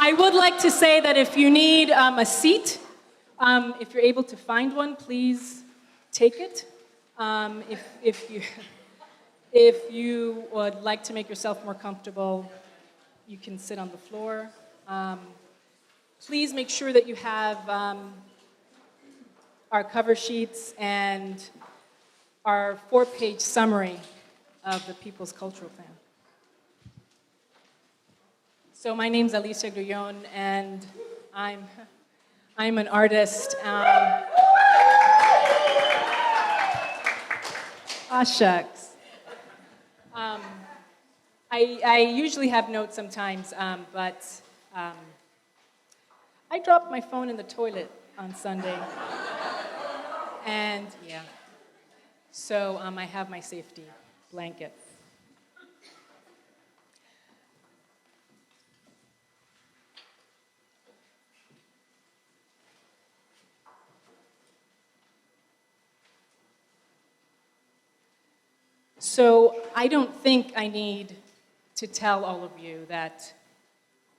I would like to say that if you need a seat, if you're able to find one, please take it. If you would like to make yourself more comfortable, you can sit on the floor. Please make sure that you have our cover sheets and our 4-page summary of the People's Cultural Plan. So my name's Alicia Grullon, and I'm an artist. Shucks. I usually have notes sometimes, but I dropped my phone in the toilet on Sunday. And yeah, so I have my safety blanket. So I don't think I need to tell all of you that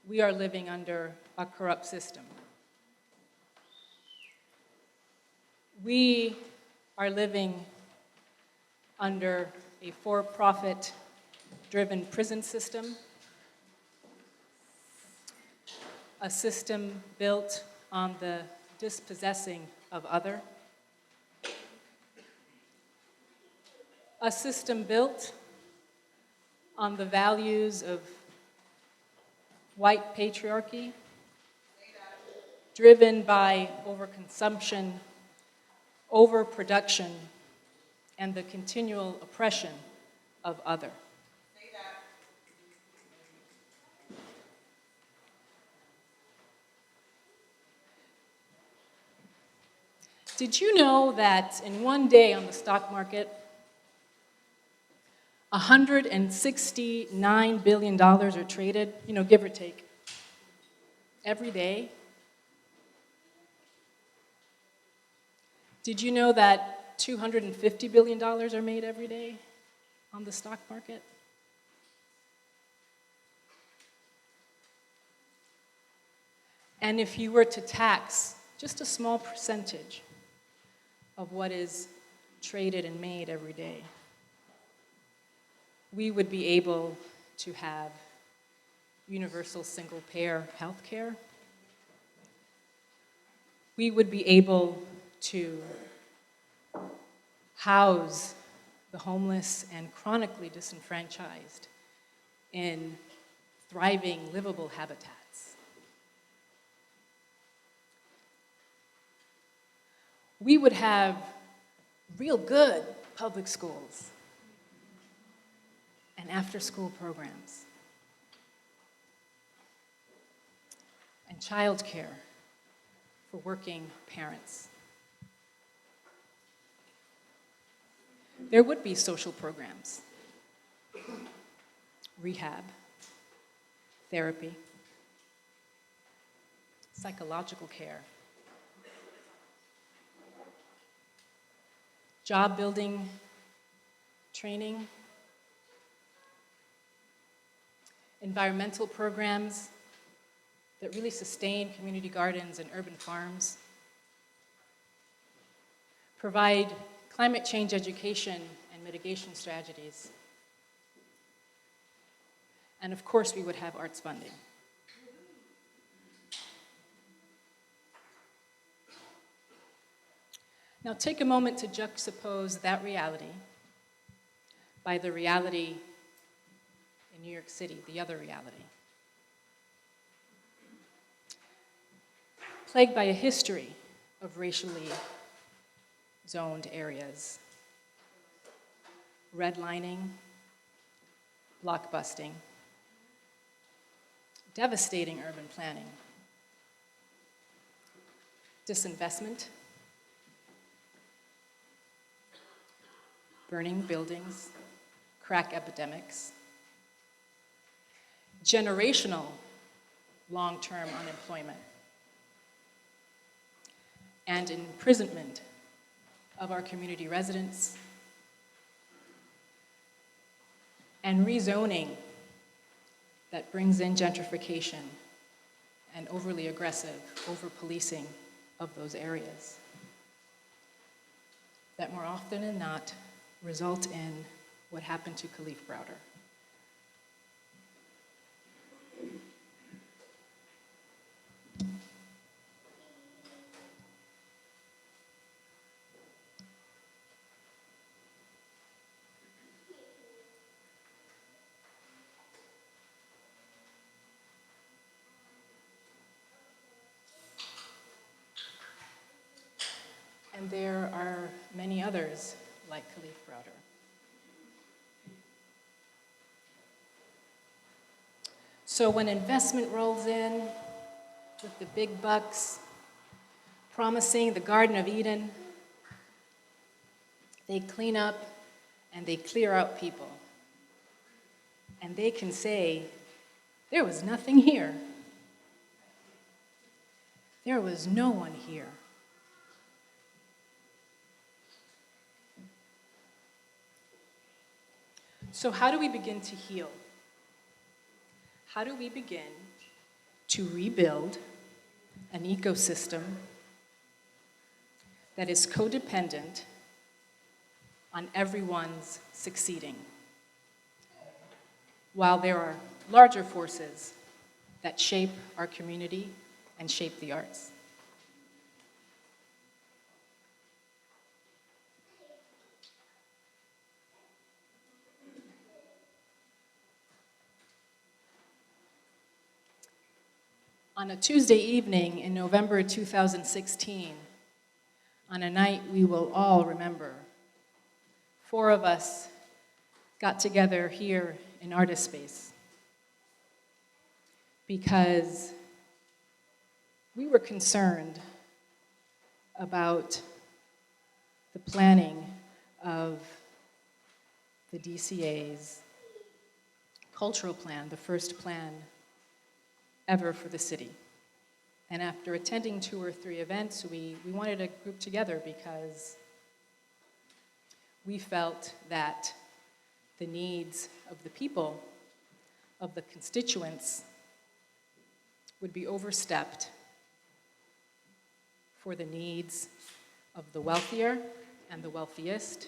we are living under a corrupt system. We are living under a for-profit driven prison system, a system built on the dispossessing of other, a system built on the values of white patriarchy, driven by overconsumption, overproduction, and the continual oppression of other. Did you know that in one day on the stock market, $169 billion are traded, give or take, every day? Did you know that $250 billion are made every day on the stock market? And if you were to tax just a small percentage of what is traded and made every day, we would be able to have universal single-payer health care. We would be able to house the homeless and chronically disenfranchised in thriving, livable habitats. We would have real good public schools and after-school programs, and childcare for working parents. There would be social programs, rehab, therapy, psychological care, job building training, environmental programs that really sustain community gardens and urban farms, provide climate change education and mitigation strategies, and of course we would have arts funding. Now take a moment to juxtapose that reality by the reality in New York City, the other reality. Plagued by a history of racially zoned areas, redlining, blockbusting, devastating urban planning, disinvestment, burning buildings, crack epidemics, generational long-term unemployment, and imprisonment of our community residents, and rezoning that brings in gentrification and overly aggressive over-policing of those areas that more often than not result in what happened to Kalief Browder. And there are many others like Kalief Browder. So when investment rolls in with the big bucks, promising the Garden of Eden, they clean up and they clear out people. And they can say, there was nothing here. There was no one here. So how do we begin to heal? How do we begin to rebuild an ecosystem that is codependent on everyone's succeeding, while there are larger forces that shape our community and shape the arts? On a Tuesday evening in November 2016, on a night we will all remember, 4 of us got together here in Artist Space because we were concerned about the planning of the DCA's cultural plan, the first plan ever for the city. And after attending 2 or 3 events, we wanted to group together because we felt that the needs of the people, of the constituents, would be overstepped for the needs of the wealthier and the wealthiest,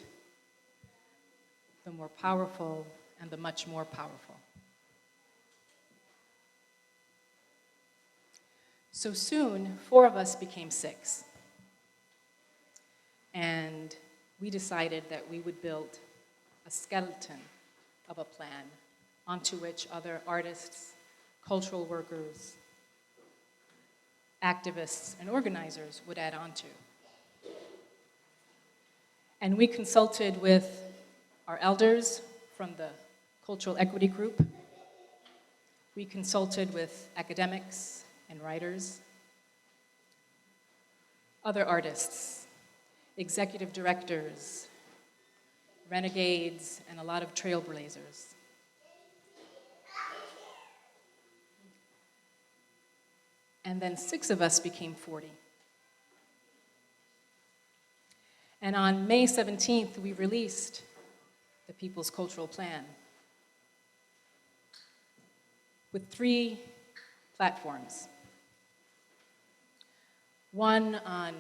the more powerful and the much more powerful. So soon, 4 of us became 6. And we decided that we would build a skeleton of a plan onto which other artists, cultural workers, activists, and organizers would add on to. And we consulted with our elders from the Cultural Equity Group. We consulted with academics and writers, other artists, executive directors, renegades, and a lot of trailblazers. And then 6 of us became 40. And on May 17th, we released the People's Cultural Plan with 3 platforms. One on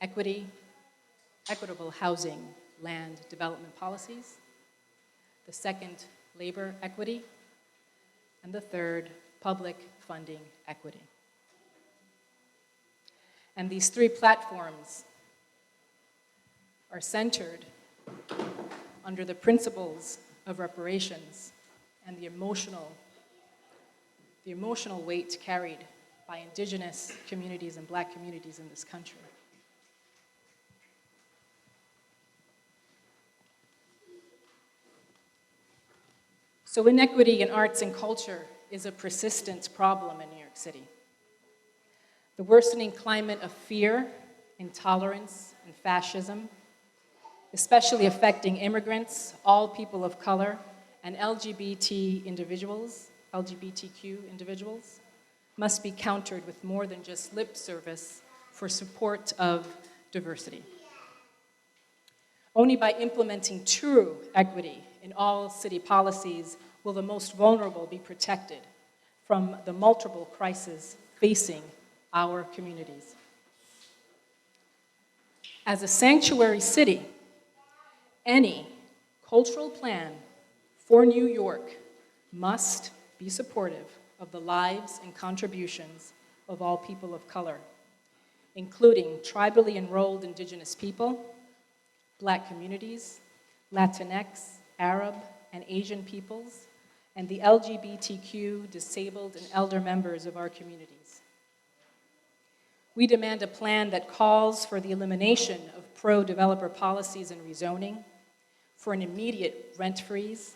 equity, equitable housing, land development policies. The second, labor equity. And the third, public funding equity. And these 3 platforms are centered under the principles of reparations and the emotional weight carried by indigenous communities and Black communities in this country. So inequity in arts and culture is a persistent problem in New York City. The worsening climate of fear, intolerance, and fascism, especially affecting immigrants, all people of color, and LGBTQ individuals, must be countered with more than just lip service for support of diversity. Only by implementing true equity in all city policies will the most vulnerable be protected from the multiple crises facing our communities. As a sanctuary city, any cultural plan for New York must be supportive of the lives and contributions of all people of color, including tribally enrolled Indigenous people, Black communities, Latinx, Arab, and Asian peoples, and the LGBTQ, disabled, and elder members of our communities. We demand a plan that calls for the elimination of pro-developer policies and rezoning, for an immediate rent freeze,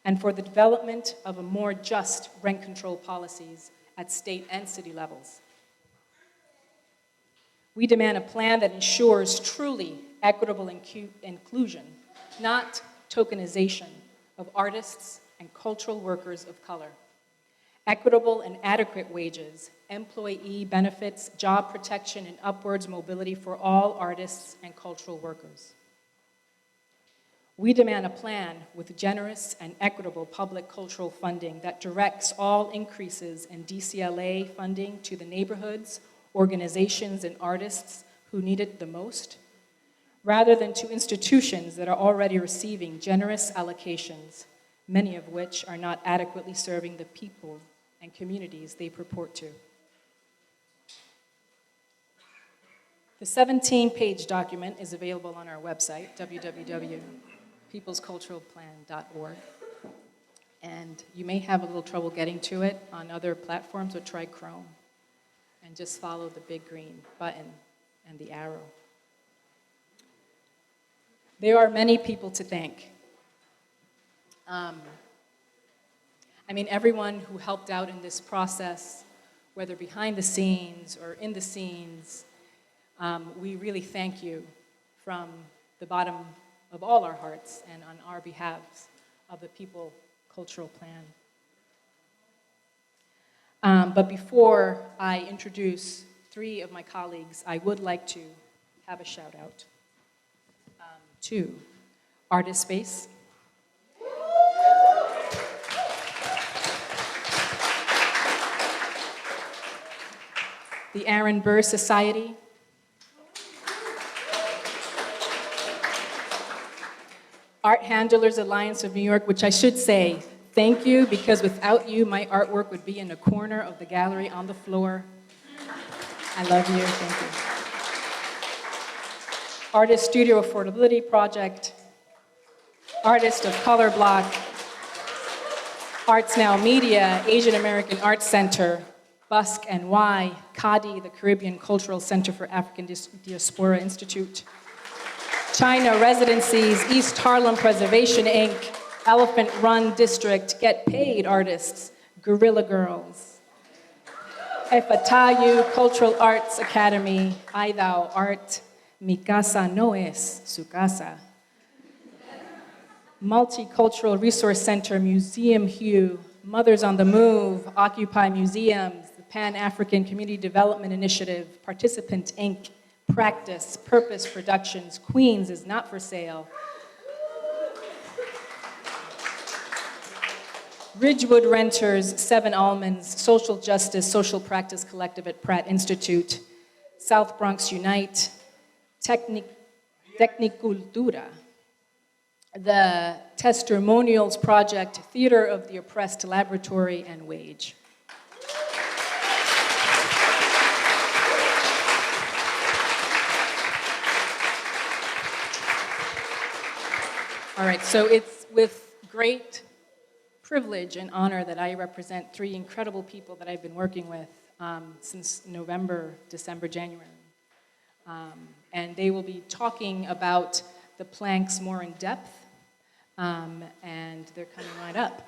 and for the development of a more just rent control policies at state and city levels. We demand a plan that ensures truly equitable inclusion, not tokenization, of artists and cultural workers of color. Equitable and adequate wages, employee benefits, job protection, and upwards mobility for all artists and cultural workers. We demand a plan with generous and equitable public cultural funding that directs all increases in DCLA funding to the neighborhoods, organizations, and artists who need it the most, rather than to institutions that are already receiving generous allocations, many of which are not adequately serving the people and communities they purport to. The 17-page document is available on our website, www.peoplesculturalplan.org. And you may have a little trouble getting to it on other platforms, but try Chrome. And just follow the big green button and the arrow. There are many people to thank. Everyone who helped out in this process, whether behind the scenes or in the scenes, we really thank you from the bottom of all our hearts and on our behalves of the People Cultural Plan. But before I introduce three of my colleagues, I would like to have a shout out to Artist Space, the Aaron Burr Society, Art Handlers Alliance of New York, which I should say thank you, because without you, my artwork would be in a corner of the gallery on the floor. I love you, thank you. Artist Studio Affordability Project, Artist of Color Block, Arts Now Media, Asian American Arts Center, Busk NY, CADI, the Caribbean Cultural Center for African Diaspora Institute, China Residencies, East Harlem Preservation Inc., Elephant Run District, Get Paid Artists, Guerrilla Girls, Efatayu Cultural Arts Academy, Aidao Art, Mi Casa No Es Su Casa, Multicultural Resource Center, Museum Hue, Mothers on the Move, Occupy Museums, the Pan-African Community Development Initiative, Participant Inc., Practice, Purpose Productions, Queens is Not for Sale, Ridgewood Renters, Seven Almonds, Social Justice, Social Practice Collective at Pratt Institute, South Bronx Unite, Tecnicultura, the Testimonials Project, Theater of the Oppressed Laboratory, and Wage. All right, so it's with great privilege and honor that I represent three incredible people that I've been working with since November, December, January. And they will be talking about the planks more in depth, and they're coming right up.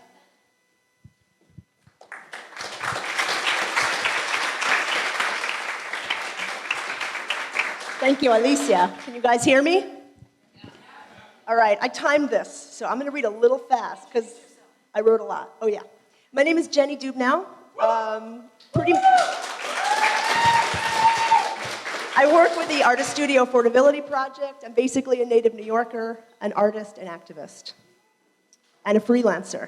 Thank you, Alicia. Can you guys hear me? All right, I timed this, so I'm going to read a little fast because I wrote a lot. Oh, yeah. My name is Jenny Dubnow. I work with the Artist Studio Affordability Project. I'm basically a native New Yorker, an artist, an activist, and a freelancer.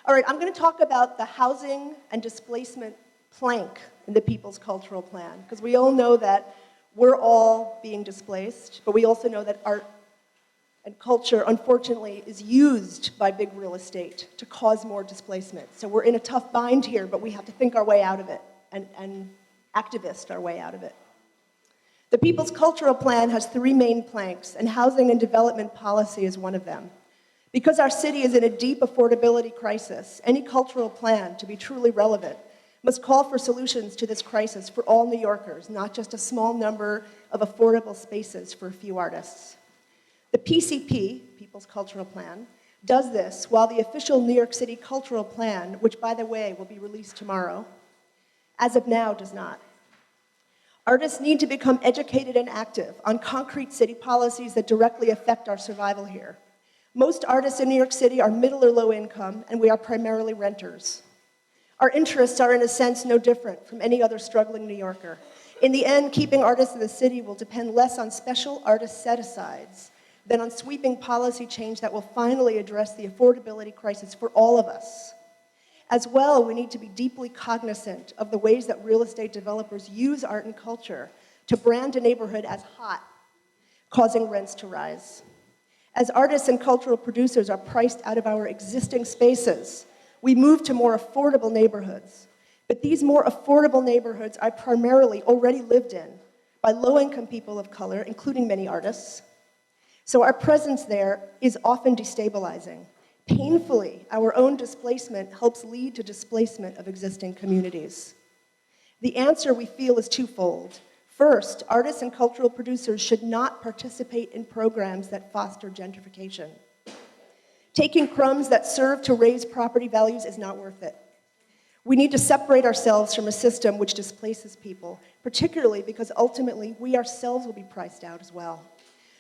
All right, I'm going to talk about the housing and displacement plank in the People's Cultural Plan, because we all know that we're all being displaced, but we also know that art and culture, unfortunately, is used by big real estate to cause more displacement. So we're in a tough bind here, but we have to think our way out of it and activist our way out of it. The People's Cultural Plan has 3 main planks, and housing and development policy is one of them. Because our city is in a deep affordability crisis, any cultural plan, to be truly relevant, must call for solutions to this crisis for all New Yorkers, not just a small number of affordable spaces for a few artists. The PCP, People's Cultural Plan, does this while the official New York City Cultural Plan, which, by the way, will be released tomorrow, as of now, does not. Artists need to become educated and active on concrete city policies that directly affect our survival here. Most artists in New York City are middle or low income, and we are primarily renters. Our interests are, in a sense, no different from any other struggling New Yorker. In the end, keeping artists in the city will depend less on special artist set-asides than on sweeping policy change that will finally address the affordability crisis for all of us. As well, we need to be deeply cognizant of the ways that real estate developers use art and culture to brand a neighborhood as hot, causing rents to rise. As artists and cultural producers are priced out of our existing spaces, we move to more affordable neighborhoods. But these more affordable neighborhoods are primarily already lived in by low-income people of color, including many artists. So our presence there is often destabilizing. Painfully, our own displacement helps lead to displacement of existing communities. The answer, we feel, is twofold. First, artists and cultural producers should not participate in programs that foster gentrification. Taking crumbs that serve to raise property values is not worth it. We need to separate ourselves from a system which displaces people, particularly because ultimately we ourselves will be priced out as well.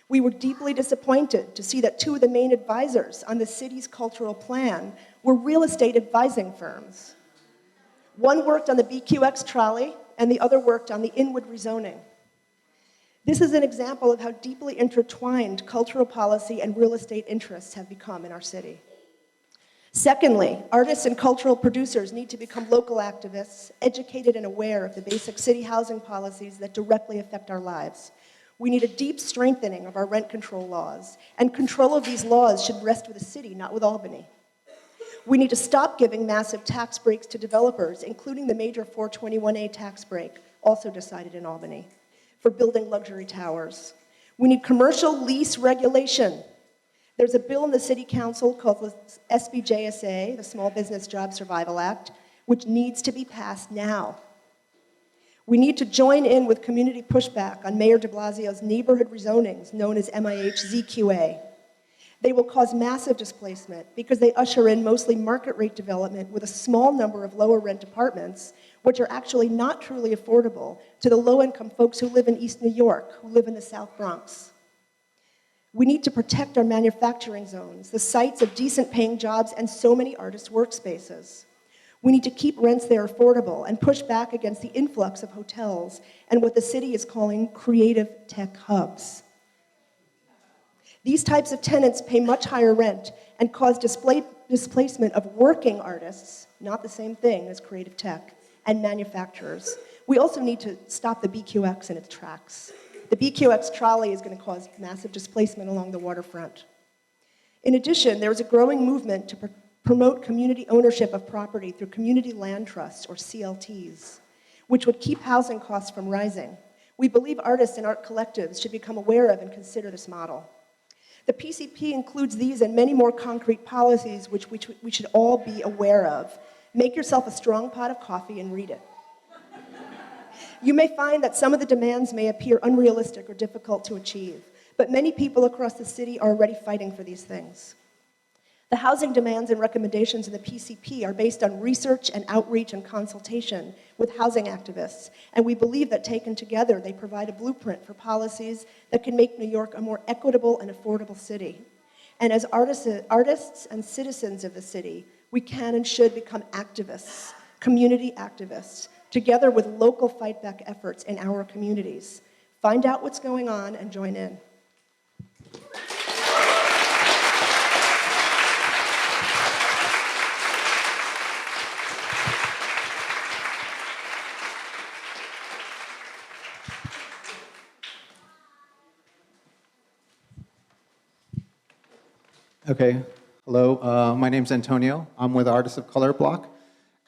We were deeply disappointed to see that 2 of the main advisors on the city's cultural plan were real estate advising firms. One worked on the BQX trolley, and the other worked on the Inwood rezoning. This is an example of how deeply intertwined cultural policy and real estate interests have become in our city. Secondly, artists and cultural producers need to become local activists, educated and aware of the basic city housing policies that directly affect our lives. We need a deep strengthening of our rent control laws, and control of these laws should rest with the city, not with Albany. We need to stop giving massive tax breaks to developers, including the major 421A tax break, also decided in Albany, for building luxury towers. We need commercial lease regulation. There's a bill in the City Council called the SBJSA, the Small Business Job Survival Act, which needs to be passed now. We need to join in with community pushback on Mayor de Blasio's neighborhood rezonings, known as MIH-ZQA. They will cause massive displacement because they usher in mostly market rate development with a small number of lower rent apartments, which are actually not truly affordable to the low-income folks who live in East New York, who live in the South Bronx. We need to protect our manufacturing zones, the sites of decent-paying jobs and so many artist workspaces. We need to keep rents there affordable and push back against the influx of hotels and what the city is calling creative tech hubs. These types of tenants pay much higher rent and cause displacement of working artists, not the same thing as creative tech, and manufacturers. We also need to stop the BQX in its tracks. The BQX trolley is going to cause massive displacement along the waterfront. In addition, there is a growing movement to promote community ownership of property through community land trusts, or CLTs, which would keep housing costs from rising. We believe artists and art collectives should become aware of and consider this model. The PCP includes these and many more concrete policies which we should all be aware of. Make yourself a strong pot of coffee and read it. You may find that some of the demands may appear unrealistic or difficult to achieve, but many people across the city are already fighting for these things. The housing demands and recommendations in the PCP are based on research and outreach and consultation with housing activists, and we believe that taken together, they provide a blueprint for policies that can make New York a more equitable and affordable city. And as artists and citizens of the city, we can and should become activists, community activists, together with local fight-back efforts in our communities. Find out what's going on and join in. Okay. Hello. My name's Antonio. I'm with Artists of Color Block,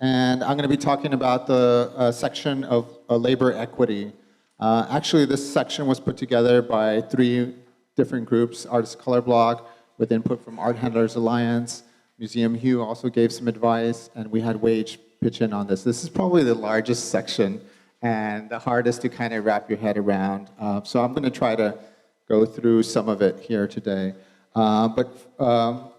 and I'm going to be talking about the section of labor equity. Actually, this section was put together by 3 different groups: Artists of Color Block, with input from Art Handlers Alliance. Museum Hue also gave some advice, and we had Wage pitch in on this. This is probably the largest section and the hardest to kind of wrap your head around. So I'm going to try to go through some of it here today. So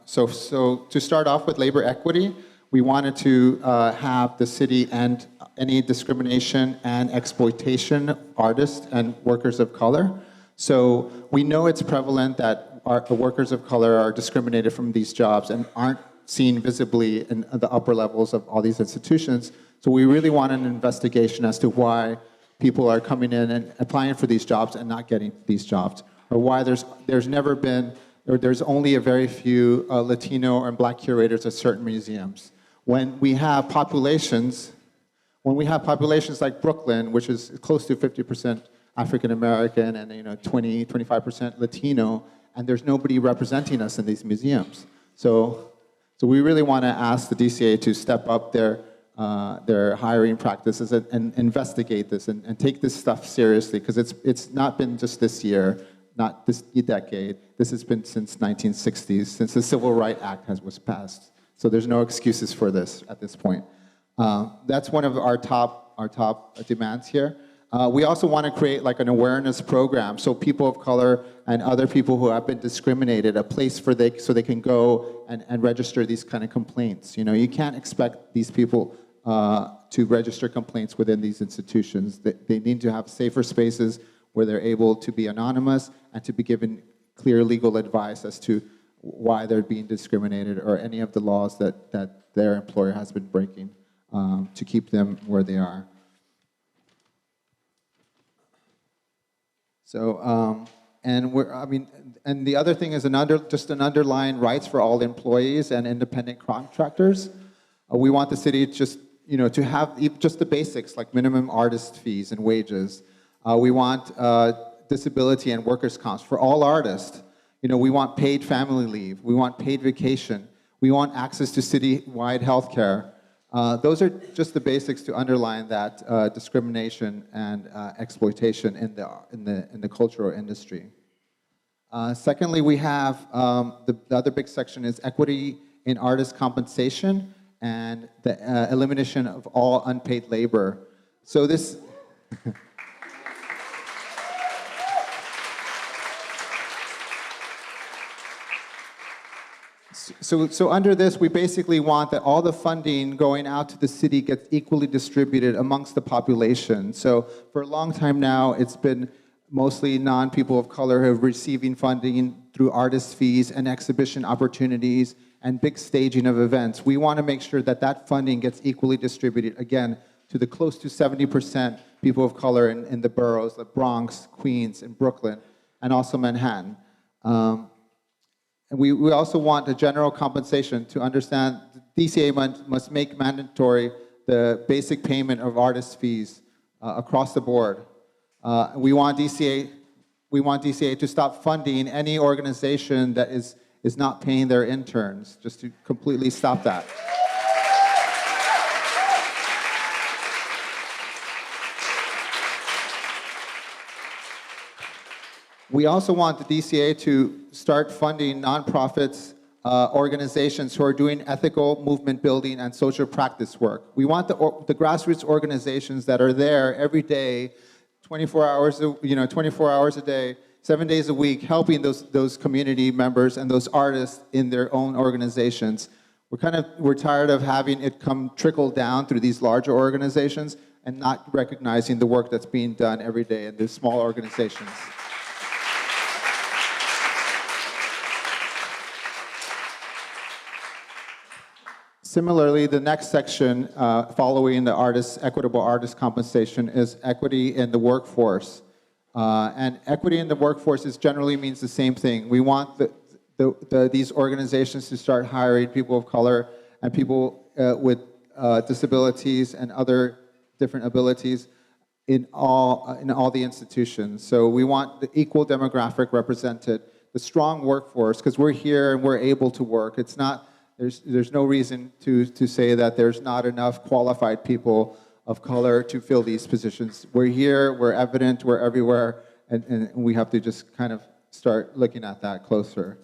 to start off with labor equity, we wanted to have the city end any discrimination and exploitation of artists and workers of color. So we know it's prevalent that the workers of color are discriminated from these jobs and aren't seen visibly in the upper levels of all these institutions. So we really want an investigation as to why people are coming in and applying for these jobs and not getting these jobs, or why there's never been, or there's only a very few Latino and Black curators at certain museums. When we have populations like Brooklyn, which is close to 50% African American and 25% Latino, and there's nobody representing us in these museums. So we really want to ask the DCA to step up their hiring practices and investigate this and take this stuff seriously, because it's not been just this year, not this decade. This has been since 1960s, since the Civil Rights Act was passed. So there's no excuses for this at this point. That's one of our top demands here. We also want to create like an awareness program so people of color and other people who have been discriminated, a place so they can go and register these kind of complaints. You can't expect these people to register complaints within these institutions. They need to have safer spaces where they're able to be anonymous and to be given clear legal advice as to why they're being discriminated or any of the laws that their employer has been breaking to keep them where they are. So, and the other thing is an underlying rights for all employees and independent contractors. We want the city just, to have just the basics like minimum artist fees and wages. We want disability and workers' comps for all artists. We want paid family leave. We want paid vacation. We want access to city-wide health care. Those are just the basics to underline that discrimination and exploitation in the cultural industry. Secondly, we have the other big section is equity in artist compensation and the elimination of all unpaid labor. So this. So under this, we basically want that all the funding going out to the city gets equally distributed amongst the population. So for a long time now, it's been mostly non-people of color who are receiving funding through artist fees and exhibition opportunities and big staging of events. We want to make sure that that funding gets equally distributed, again, to the close to 70% people of color in the boroughs, the Bronx, Queens, and Brooklyn, and also Manhattan. And we also want a general compensation to understand the DCA must make mandatory the basic payment of artist fees across the board. We want DCA to stop funding any organization that is not paying their interns, just to completely stop that. We also want the DCA to start funding nonprofits, organizations who are doing ethical movement building and social practice work. We want the grassroots organizations that are there every day, 24 hours a day, 7 days a week, helping those community members and those artists in their own organizations. We're tired of having it trickle down through these larger organizations and not recognizing the work that's being done every day in these small organizations. Similarly, the next section following the equitable artist compensation is equity in the workforce. And equity in the workforce generally means the same thing. We want these organizations to start hiring people of color and people with disabilities and other different abilities in all the institutions. So we want the equal demographic represented, the strong workforce, because we're here and we're able to work. It's not, there's no reason to say that there's not enough qualified people of color to fill these positions. We're here, we're evident, we're everywhere, and we have to just kind of start looking at that closer.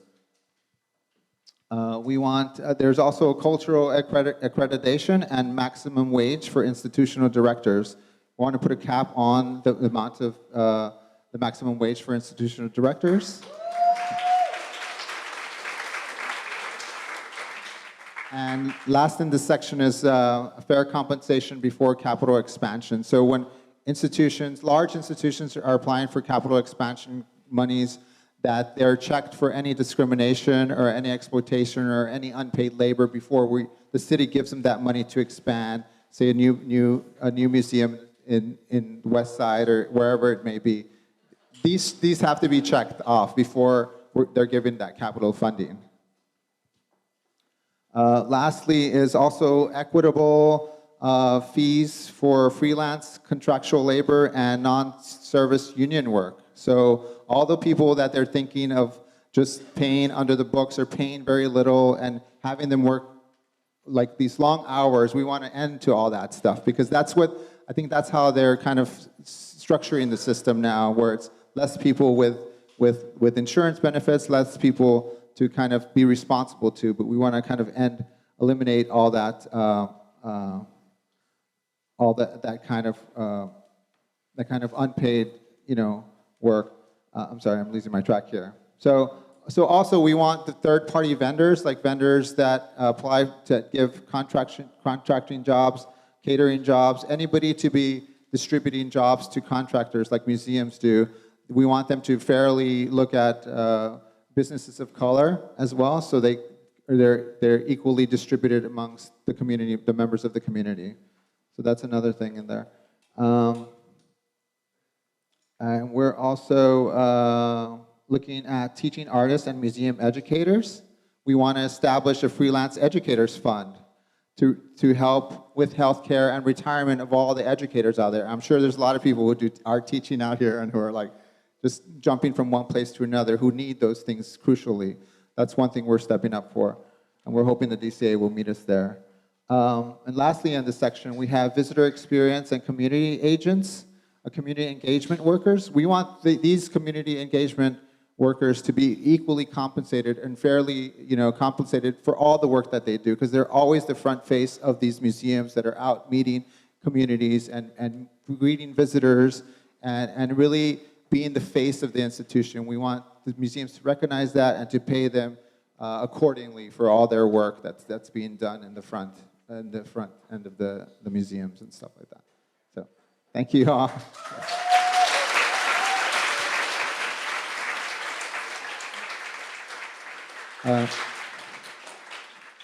We want, there's also cultural accreditation and maximum wage for institutional directors. We want to put a cap on the amount of the maximum wage for institutional directors. And last in this section is fair compensation before capital expansion. So when institutions, large institutions are applying for capital expansion monies, that they're checked for any discrimination or any exploitation or any unpaid labor before the city gives them that money to expand, say a new museum in the West Side or wherever it may be. These have to be checked off before they're given that capital funding. Lastly is also equitable fees for freelance contractual labor and non-service union work. So all the people that they're thinking of just paying under the books or paying very little and having them work like these long hours, we want to end to all that stuff, because that's what, I think that's how they're kind of structuring the system now, where it's less people with insurance benefits, less people to kind of be responsible to, but we want to kind of eliminate all that, that kind of unpaid, work. I'm sorry, I'm losing my track here. So also we want the third-party vendors, like vendors that apply to give contracting jobs, catering jobs, anybody to be distributing jobs to contractors like museums do. We want them to fairly look at businesses of color as well, so they're equally distributed amongst the community, the members of the community. So that's another thing in there. And we're also looking at teaching artists and museum educators. We want to establish a freelance educators fund to help with healthcare and retirement of all the educators out there. I'm sure there's a lot of people who do art teaching out here and who are like just jumping from one place to another, who need those things crucially. That's one thing we're stepping up for, and we're hoping the DCA will meet us there. And lastly, in this section, we have visitor experience and community agents, community engagement workers. We want these community engagement workers to be equally compensated and fairly, compensated for all the work that they do, because they're always the front face of these museums that are out meeting communities and greeting visitors and really being the face of the institution. We want the museums to recognize that and to pay them accordingly for all their work that's being done in the front end of the museums and stuff like that. So, thank you all.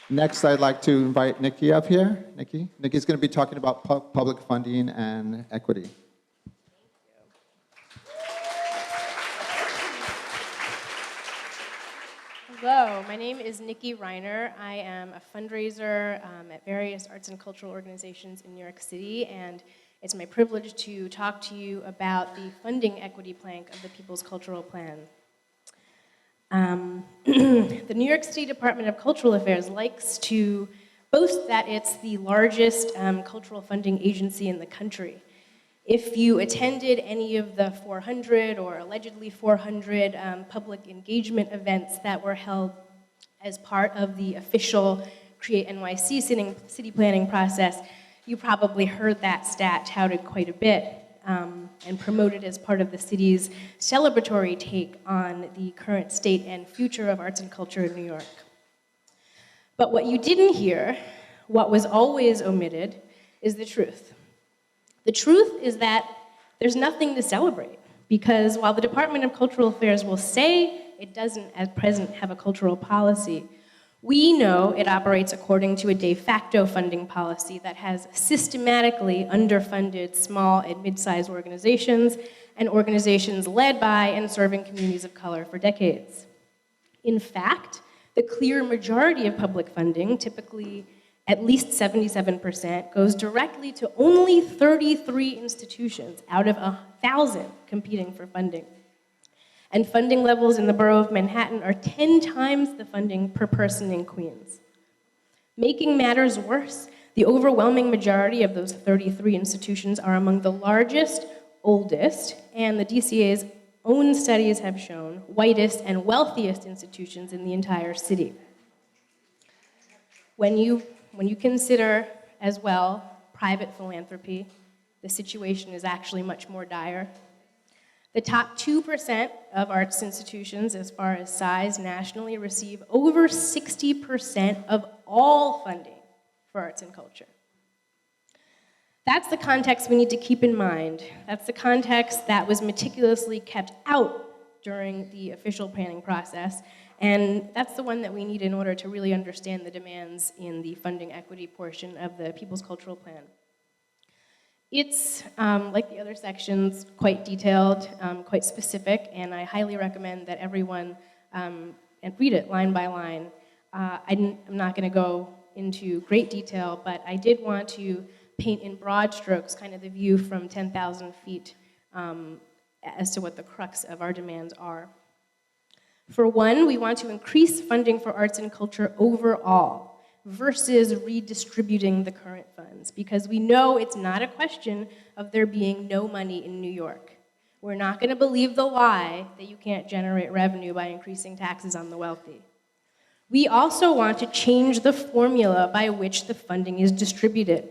Next, I'd like to invite Nikki up here. Nikki's going to be talking about public funding and equity. Hello, my name is Nikki Reiner. I am a fundraiser at various arts and cultural organizations in New York City, and it's my privilege to talk to you about the funding equity plank of the People's Cultural Plan. The New York City Department of Cultural Affairs likes to boast that it's the largest cultural funding agency in the country. If you attended any of the 400 or allegedly 400 public engagement events that were held as part of the official Create NYC city planning process, you probably heard that stat touted quite a bit and promoted as part of the city's celebratory take on the current state and future of arts and culture in New York. But what you didn't hear, what was always omitted, is the truth. The truth is that there's nothing to celebrate, because while the Department of Cultural Affairs will say it doesn't at present have a cultural policy, we know it operates according to a de facto funding policy that has systematically underfunded small and mid-sized organizations and organizations led by and serving communities of color for decades. In fact, the clear majority of public funding, typically at least 77%, goes directly to only 33 institutions out of 1,000 competing for funding. And funding levels in the borough of Manhattan are 10 times the funding per person in Queens. Making matters worse, the overwhelming majority of those 33 institutions are among the largest, oldest, and the DCA's own studies have shown, whitest and wealthiest institutions in the entire city. When you consider as well private philanthropy, the situation is actually much more dire. The top 2% of arts institutions, as far as size nationally, receive over 60% of all funding for arts and culture. That's the context we need to keep in mind. That's the context that was meticulously kept out during the official planning process, and that's the one that we need in order to really understand the demands in the funding equity portion of the People's Cultural Plan. It's, like the other sections, quite detailed, quite specific, and I highly recommend that everyone and read it line by line. I'm not going to go into great detail, but I did want to paint in broad strokes kind of the view from 10,000 feet as to what the crux of our demands are. For one, we want to increase funding for arts and culture overall versus redistributing the current funds, because we know it's not a question of there being no money in New York. We're not going to believe the lie that you can't generate revenue by increasing taxes on the wealthy. We also want to change the formula by which the funding is distributed,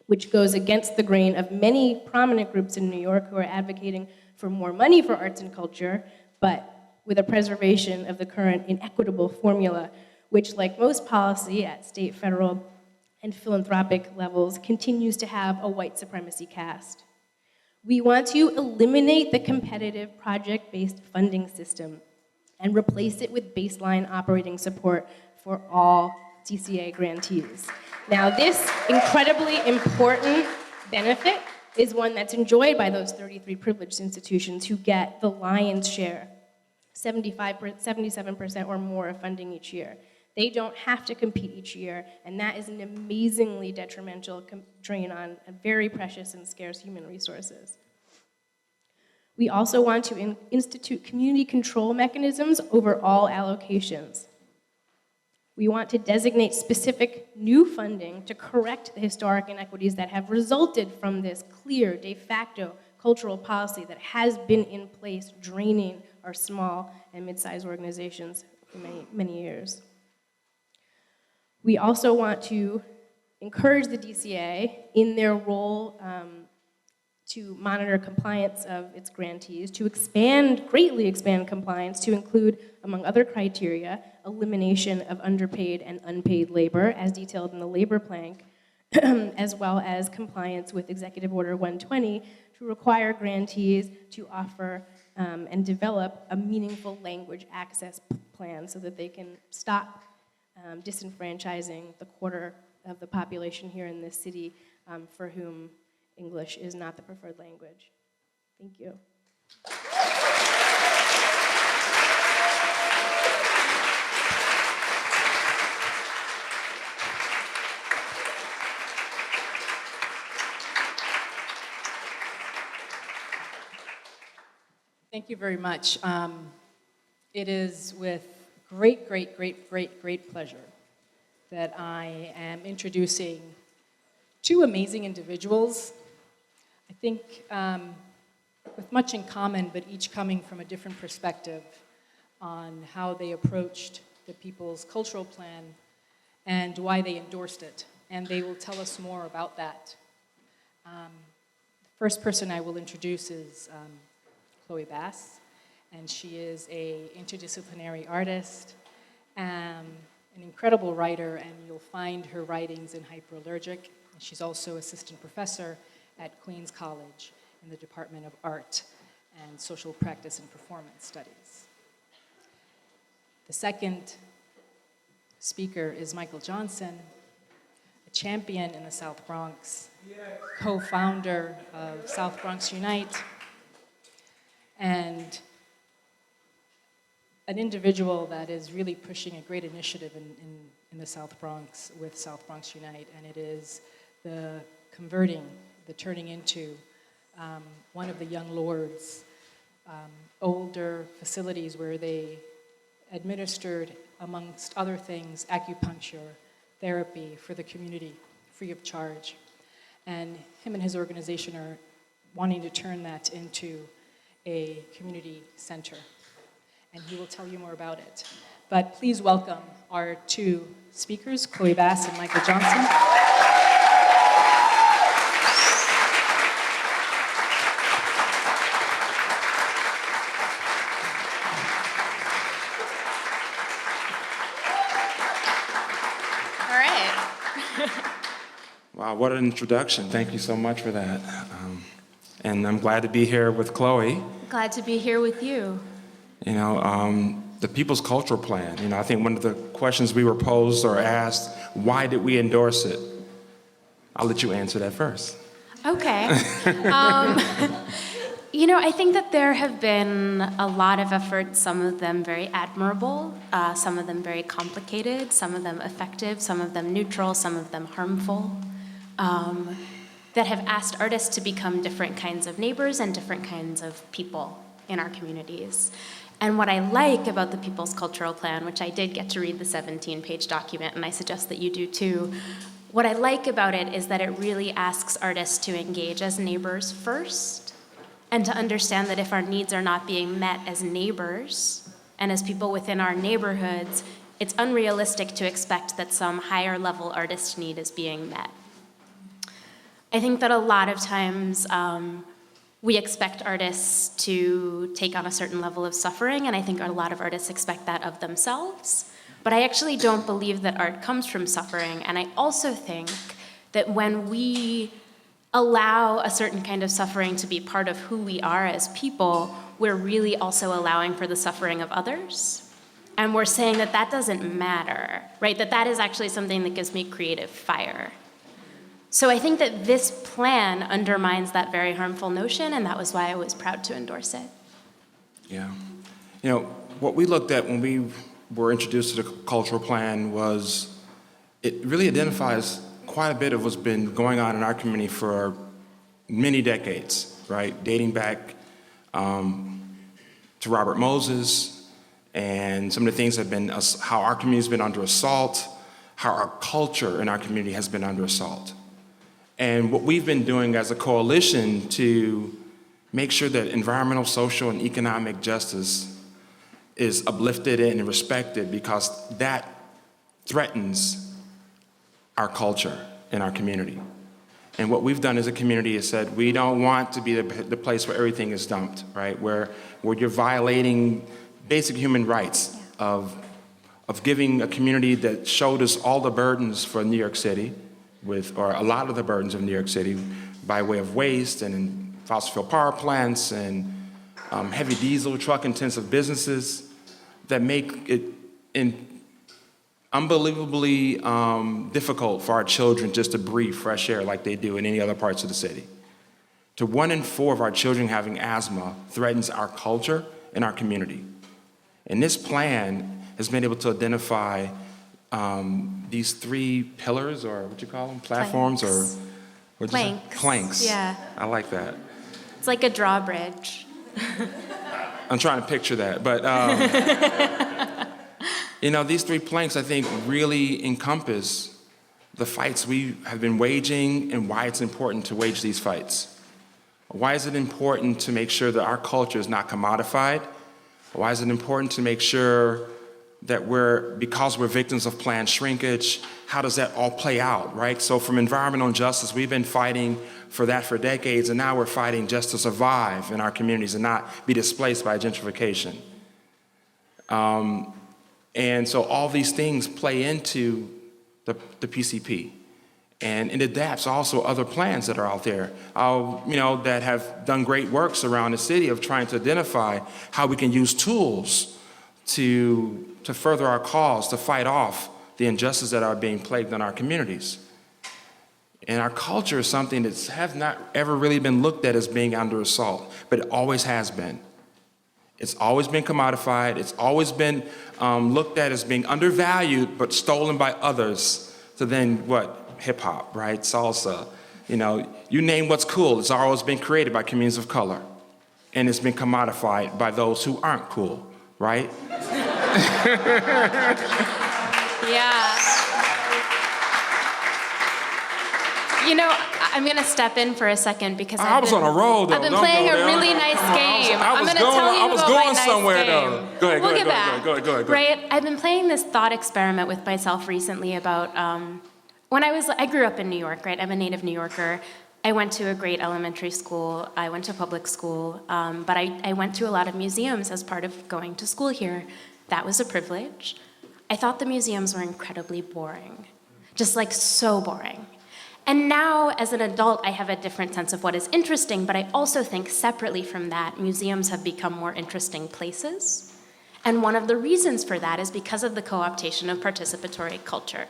which goes against the grain of many prominent groups in New York who are advocating for more money for arts and culture, but with a preservation of the current inequitable formula, which, like most policy at state, federal, and philanthropic levels, continues to have a white supremacy cast. We want to eliminate the competitive project-based funding system and replace it with baseline operating support for all DCA grantees. Now, this incredibly important benefit is one that's enjoyed by those 33 privileged institutions who get the lion's share, 77% or more of funding each year. They don't have to compete each year, and that is an amazingly detrimental drain on very precious and scarce human resources. We also want to institute community control mechanisms over all allocations. We want to designate specific new funding to correct the historic inequities that have resulted from this clear de facto cultural policy that has been in place, draining our small and mid-sized organizations for many, many years. We also want to encourage the DCA in their role to monitor compliance of its grantees, to greatly expand compliance to include, among other criteria, elimination of underpaid and unpaid labor, as detailed in the labor plank, as well as compliance with Executive Order 120 to require grantees to offer and develop a meaningful language access plan so that they can stop disenfranchising the quarter of the population here in this city for whom English is not the preferred language. Thank you. Thank you very much. It is with great pleasure that I am introducing two amazing individuals, I think with much in common, but each coming from a different perspective on how they approached the People's Cultural Plan and why they endorsed it. And they will tell us more about that. The first person I will introduce is Chloe Bass, and she is an interdisciplinary artist, an incredible writer, and you'll find her writings in Hyperallergic. She's also assistant professor at Queens College in the Department of Art and Social Practice and Performance Studies. The second speaker is Michael Johnson, a champion in the South Bronx, co-founder of South Bronx Unite, and an individual that is really pushing a great initiative in the South Bronx with South Bronx Unite, and it is the turning into one of the young lords older facilities where they administered, amongst other things, acupuncture therapy for the community, free of charge. And him and his organization are wanting to turn that into a community center. And he will tell you more about it. But please welcome our two speakers, Chloe Bass and Michael Johnson. All right. Wow, what an introduction. Thank you so much for that. And I'm glad to be here with Chloe. Glad to be here with you. You know, the People's Cultural Plan, I think one of the questions we were posed or asked, why did we endorse it? I'll let you answer that first. Okay. I think that there have been a lot of efforts, some of them very admirable, some of them very complicated, some of them effective, some of them neutral, some of them harmful, that have asked artists to become different kinds of neighbors and different kinds of people in our communities. And what I like about the People's Cultural Plan, which I did get to read the 17-page document, and I suggest that you do too, what I like about it is that it really asks artists to engage as neighbors first, and to understand that if our needs are not being met as neighbors and as people within our neighborhoods, it's unrealistic to expect that some higher level artist need is being met. I think that a lot of times we expect artists to take on a certain level of suffering, and I think a lot of artists expect that of themselves. But I actually don't believe that art comes from suffering, and I also think that when we allow a certain kind of suffering to be part of who we are as people, we're really also allowing for the suffering of others. And we're saying that that doesn't matter, right? That is actually something that gives me creative fire. So I think that this plan undermines that very harmful notion, and that was why I was proud to endorse it. Yeah. What we looked at when we were introduced to the cultural plan was it really identifies quite a bit of what's been going on in our community for many decades, right? Dating back to Robert Moses, and some of the things have been how our community's been under assault, how our culture in our community has been under assault. And what we've been doing as a coalition to make sure that environmental, social, and economic justice is uplifted and respected, because that threatens our culture in our community. And what we've done as a community is said, we don't want to be the place where everything is dumped, right? Where you're violating basic human rights of giving a community that showed us all the burdens for New York City, or a lot of the burdens of New York City by way of waste and fossil fuel power plants and heavy diesel truck intensive businesses that make it unbelievably difficult for our children just to breathe fresh air like they do in any other parts of the city. To 1 in 4 of our children having asthma threatens our culture and our community. And this plan has been able to identify these 3 pillars, or what you call them, platforms, Planks. or planks. Yeah. I like that. It's like a drawbridge. I'm trying to picture that, but these 3 planks I think really encompass the fights we have been waging and why it's important to wage these fights. Why is it important to make sure that our culture is not commodified? Why is it important to make sure that because we're victims of planned shrinkage, how does that all play out, right? So from environmental injustice, we've been fighting for that for decades, and now we're fighting just to survive in our communities and not be displaced by gentrification. And so all these things play into the PCP. And it adapts also other plans that are out there, that have done great works around the city of trying to identify how we can use tools to further our cause, to fight off the injustices that are being plagued in our communities. And our culture is something that has not ever really been looked at as being under assault, but it always has been. It's always been commodified. It's always been looked at as being undervalued, but stolen by others. So then what? Hip hop, right? Salsa. You name what's cool. It's always been created by communities of color. and it's been commodified by those who aren't cool, right? Yeah. You know, I'm going to step in for a second because I was on a roll, though. I've been Don't playing go a there. really nice Come on, game. I I'm was going to tell you I was about my going nice somewhere, game. though. Go ahead, We'll go get ahead, back. go ahead. Right? I've been playing this thought experiment with myself recently about when I grew up in New York, right? I'm a native New Yorker. I went to a great elementary school. I went to public school. But I went to a lot of museums as part of going to school here. That was a privilege. I thought the museums were incredibly boring. Just like so boring. And now, as an adult, I have a different sense of what is interesting, but I also think separately from that, museums have become more interesting places. And one of the reasons for that is because of the co-optation of participatory culture.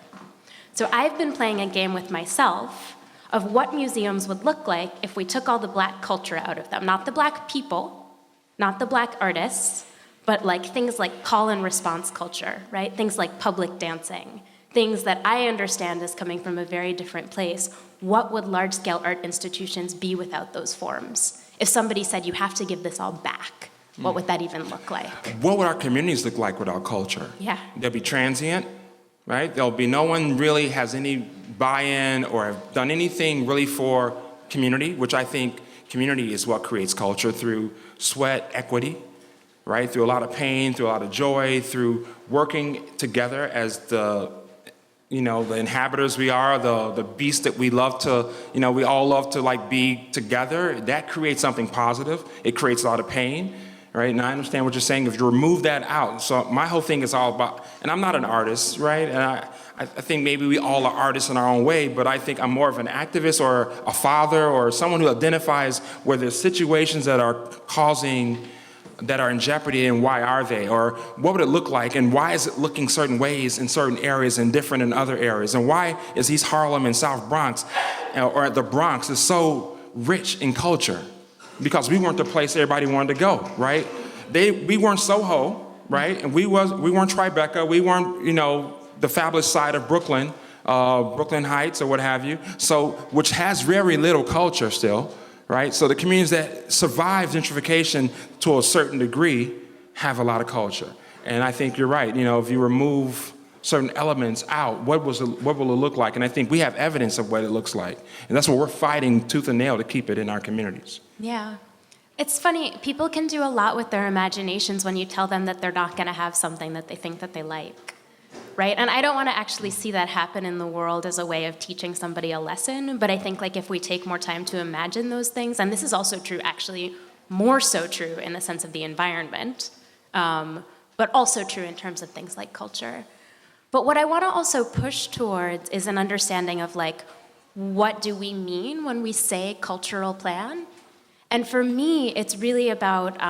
So I've been playing a game with myself of what museums would look like if we took all the Black culture out of them. Not the Black people, not the Black artists, but like things like call and response culture, right? Things like public dancing. Things that I understand as coming from a very different place. What would large-scale art institutions be without those forms? If somebody said you have to give this all back, what would that even look like? What would our communities look like without culture? Yeah. They'll be transient, right? There'll be no one really has any buy-in or have done anything really for community, which I think community is what creates culture through sweat, equity, right? Through a lot of pain, through a lot of joy, through working together as the inhabitants we are, the beast that we love to, we all love to like be together. That creates something positive. It creates a lot of pain, right? And I understand what you're saying. If you remove that out, so my whole thing is all about, and I'm not an artist, right? And I think maybe we all are artists in our own way, but I think I'm more of an activist or a father or someone who identifies where there's situations that are in jeopardy and why are they? Or what would it look like and why is it looking certain ways in certain areas and different in other areas? And why is East Harlem and South Bronx or the Bronx is so rich in culture? Because we weren't the place everybody wanted to go, right? We weren't Soho, right? And we weren't Tribeca, we weren't, the fabulous side of Brooklyn, Brooklyn Heights or what have you. So, which has very little culture still. Right? So the communities that survive gentrification to a certain degree have a lot of culture. And I think you're right. If you remove certain elements out, what will it look like? And I think we have evidence of what it looks like. And that's what we're fighting tooth and nail to keep it in our communities. Yeah. It's funny, people can do a lot with their imaginations when you tell them that they're not going to have something that they think that they like. Right? And I don't want to actually see that happen in the world as a way of teaching somebody a lesson, but I think like if we take more time to imagine those things, and this is also true, actually more so true in the sense of the environment, but also true in terms of things like culture. But what I want to also push towards is an understanding of like, what do we mean when we say cultural plan? And for me, it's really about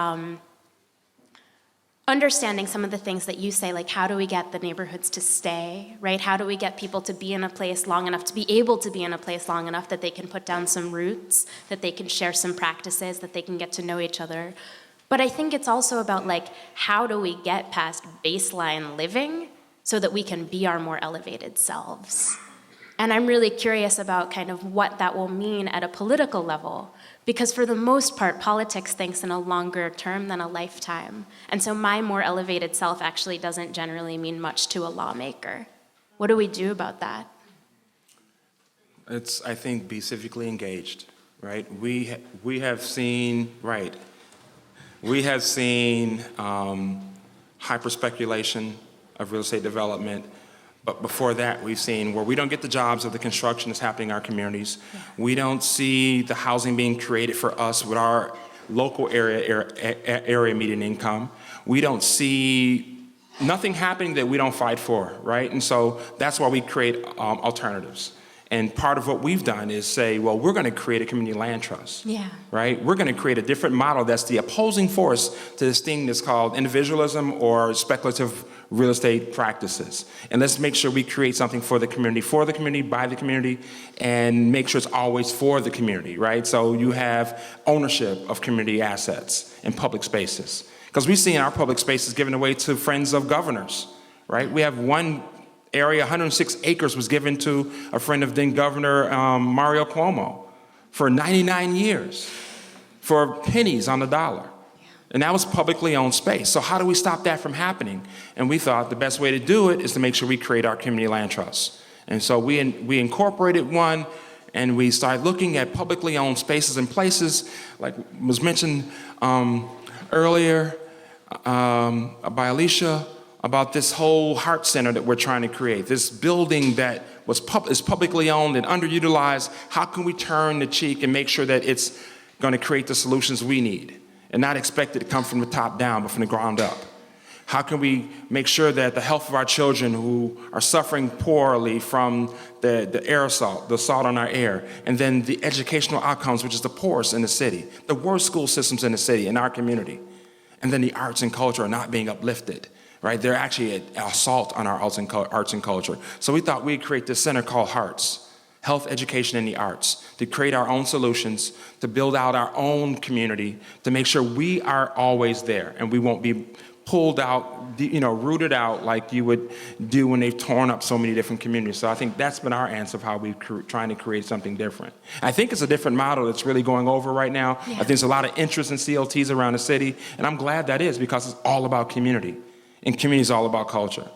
understanding some of the things that you say, like how do we get the neighborhoods to stay, right? How do we get people to be in a place long enough, to be able to be in a place long enough that they can put down some roots, that they can share some practices, that they can get to know each other. But I think it's also about like, how do we get past baseline living so that we can be our more elevated selves? And I'm really curious about kind of what that will mean at a political level. Because for the most part, politics thinks in a longer term than a lifetime. And so my more elevated self actually doesn't generally mean much to a lawmaker. What do we do about that? I think, be civically engaged, right? We have seen, right, we have seen hyper-speculation of real estate development. But before that, we've seen where we don't get the jobs of the construction that's happening in our communities. We don't see the housing being created for us with our local area median income. We don't see nothing happening that we don't fight for, right? And so that's why we create alternatives. And part of what we've done is say, well, we're going to create a community land trust, right? We're going to create a different model that's the opposing force to this thing that's called individualism or speculative real estate practices. And let's make sure we create something for the community, by the community, and make sure it's always for the community, right? So you have ownership of community assets and public spaces. Because we've seen our public spaces given away to friends of governors, right? We have one area, 106 acres was given to a friend of then Governor Mario Cuomo for 99 years. for pennies on the dollar. And that was publicly owned space. So how do we stop that from happening? And we thought the best way to do it is to make sure we create our community land trusts. And so we incorporated one, and we started looking at publicly owned spaces and places, like was mentioned earlier by Alicia, about this whole heart center that we're trying to create. This building that is publicly owned and underutilized, how can we turn the cheek and make sure that it's going to create the solutions we need and not expect it to come from the top down, but from the ground up? How can we make sure that the health of our children who are suffering poorly from the air assault, the salt on our air, and then the educational outcomes, which is the poorest in the city, the worst school systems in the city, in our community, and then the arts and culture are not being uplifted, right? They're actually an assault on our arts and culture. So we thought we'd create this center called HEARTS, Health, Education, and the Arts, to create our own solutions, to build out our own community, to make sure we are always there and we won't be pulled out, rooted out like you would do when they've torn up so many different communities. So I think that's been our answer of how we're trying to create something different. I think it's a different model that's really going over right now. Yeah. I think there's a lot of interest in CLTs around the city, and I'm glad that is, because it's all about community, and community is all about culture.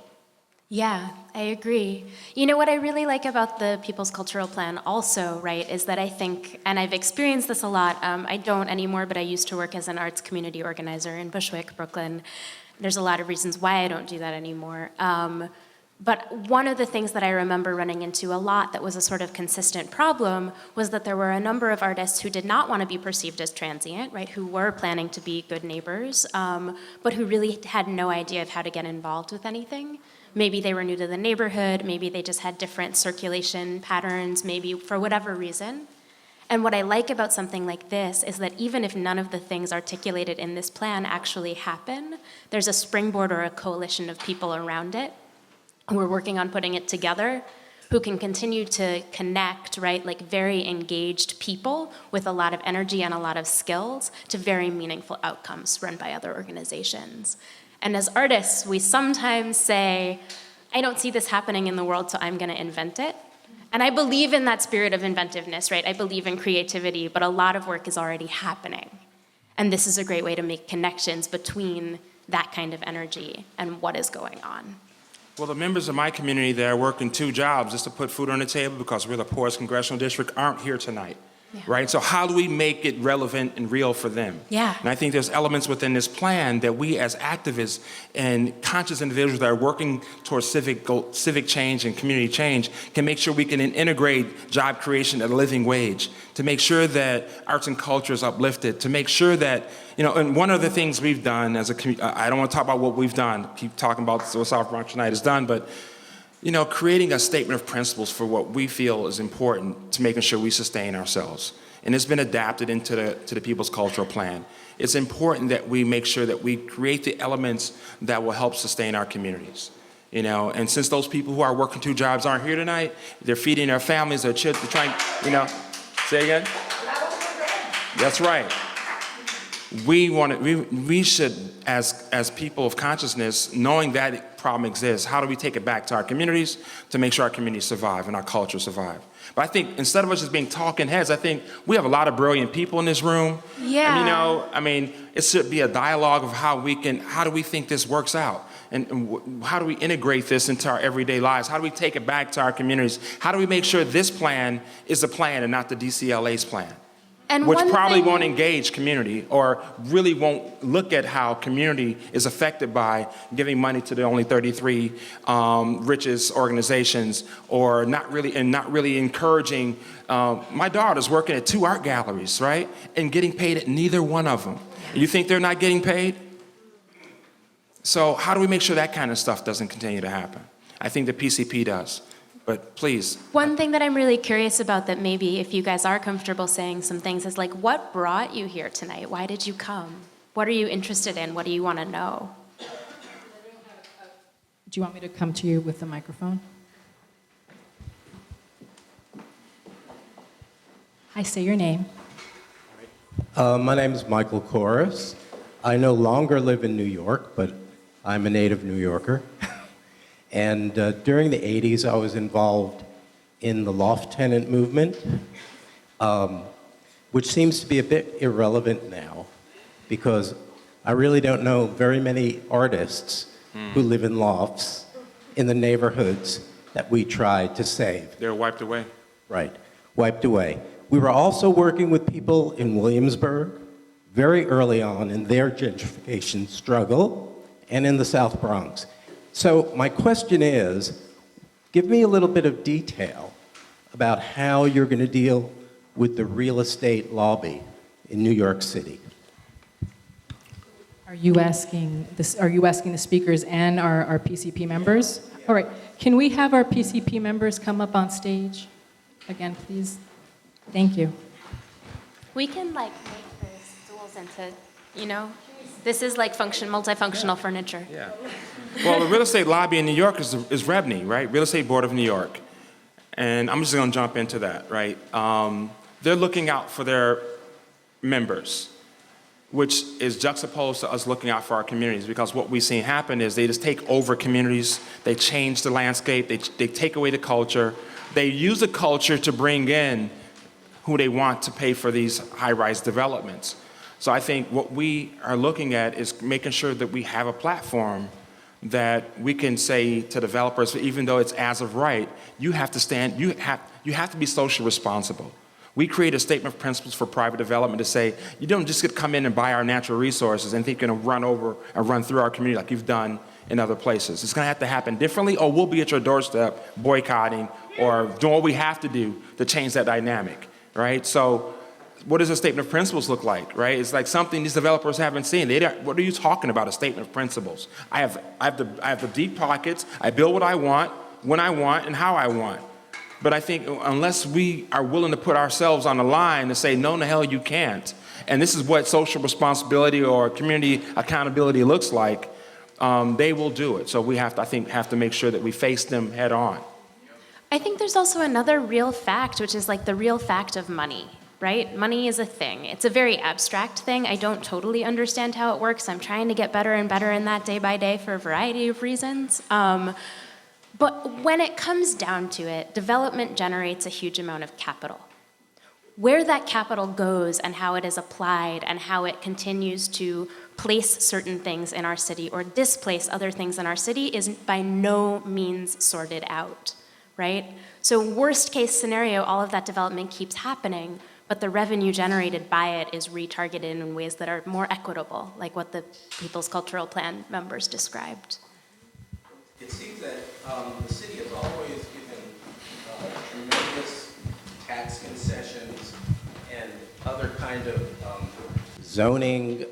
Yeah, I agree. You know what I really like about the People's Cultural Plan also, right, is that I think, and I've experienced this a lot, I don't anymore, but I used to work as an arts community organizer in Bushwick, Brooklyn. There's a lot of reasons why I don't do that anymore. But one of the things that I remember running into a lot that was a sort of consistent problem was that there were a number of artists who did not want to be perceived as transient, right, who were planning to be good neighbors, but who really had no idea of how to get involved with anything. Maybe they were new to the neighborhood, maybe they just had different circulation patterns, maybe for whatever reason. And what I like about something like this is that even if none of the things articulated in this plan actually happen, there's a springboard or a coalition of people around it who are working on putting it together, who can continue to connect, right, like very engaged people with a lot of energy and a lot of skills to very meaningful outcomes run by other organizations. And as artists, we sometimes say, I don't see this happening in the world, so I'm gonna invent it. And I believe in that spirit of inventiveness, right? I believe in creativity, but a lot of work is already happening. And this is a great way to make connections between that kind of energy and what is going on. Well, the members of my community that are working 2 jobs just to put food on the table because we're the poorest congressional district aren't here tonight. Yeah. Right? So how do we make it relevant and real for them? Yeah. And I think there's elements within this plan that we as activists and conscious individuals that are working towards civic change and community change can make sure we can integrate job creation at a living wage, to make sure that arts and culture is uplifted, to make sure that, and one of the things we've done as a community, I don't want to talk about what we've done, keep talking about what South Bronx United has done, but creating a statement of principles for what we feel is important to making sure we sustain ourselves. And it's been adapted into the People's Cultural Plan. It's important that we make sure that we create the elements that will help sustain our communities. And since those people who are working 2 jobs aren't here tonight, they're feeding their families, their children, they're trying, say again? That's right. We should, as people of consciousness, knowing that problem exists, how do we take it back to our communities to make sure our communities survive and our culture survive? But I think instead of us just being talking heads, I think we have a lot of brilliant people in this room. Yeah. And, it should be a dialogue of how do we think this works out? And how do we integrate this into our everyday lives? How do we take it back to our communities? How do we make sure this plan is the plan and not the DCLA's plan? And which probably won't engage community or really won't look at how community is affected by giving money to the only 33 richest organizations, or not really encouraging. My daughter's working at 2 art galleries, right, and getting paid at neither one of them. You think they're not getting paid? So how do we make sure that kind of stuff doesn't continue to happen? I think the PCP does. But please. One thing that I'm really curious about, that maybe if you guys are comfortable saying some things, is like, what brought you here tonight? Why did you come? What are you interested in? What do you want to know? Do you want me to come to you with the microphone? Hi, say your name. My name is Michael Corris. I no longer live in New York, but I'm a native New Yorker. And during the 80s, I was involved in the loft tenant movement. which seems to be a bit irrelevant now because I really don't know very many artists who live in lofts in the neighborhoods that we try to save. They're wiped away. Right, wiped away. We were also working with people in Williamsburg very early on in their gentrification struggle and in the South Bronx. So my question is, give me a little bit of detail about how you're going to deal with the real estate lobby in New York City. Are you asking the speakers and our PCP members? All right, can we have our PCP members come up on stage again, please? Thank you. We can like make the stools into, you know, this is like multifunctional furniture. Yeah. Well, the real estate lobby in New York is REBNY, right? Real Estate Board of New York. And I'm just going to jump into that, right? They're looking out for their members, which is juxtaposed to us looking out for our communities, because what we've seen happen is they just take over communities, they change the landscape, they take away the culture, they use the culture to bring in who they want to pay for these high-rise developments. So I think what we are looking at is making sure that we have a platform that we can say to developers, even though it's as of right, you have to be socially responsible. We create a statement of principles for private development to say, you don't just get to come in and buy our natural resources and think you're gonna run over and run through our community like you've done in other places. It's gonna have to happen differently, or we'll be at your doorstep boycotting or doing what we have to do to change that dynamic, right? So what does a statement of principles look like, right? It's like something these developers haven't seen. What are you talking about, a statement of principles? I have the deep pockets, I build what I want, when I want, and how I want. But I think unless we are willing to put ourselves on the line to say, no, the hell you can't, and this is what social responsibility or community accountability looks like, they will do it. So we have to make sure that we face them head on. I think there's also another real fact, which is like the real fact of money, right? Money is a thing. It's a very abstract thing. I don't totally understand how it works. I'm trying to get better and better in that day by day for a variety of reasons. But when it comes down to it, development generates a huge amount of capital. Where that capital goes and how it is applied and how it continues to place certain things in our city or displace other things in our city is by no means sorted out, right? So worst case scenario, all of that development keeps happening, but the revenue generated by it is retargeted in ways that are more equitable, like what the People's Cultural Plan members described. It seems that the city has always given tremendous tax concessions and other kind of zoning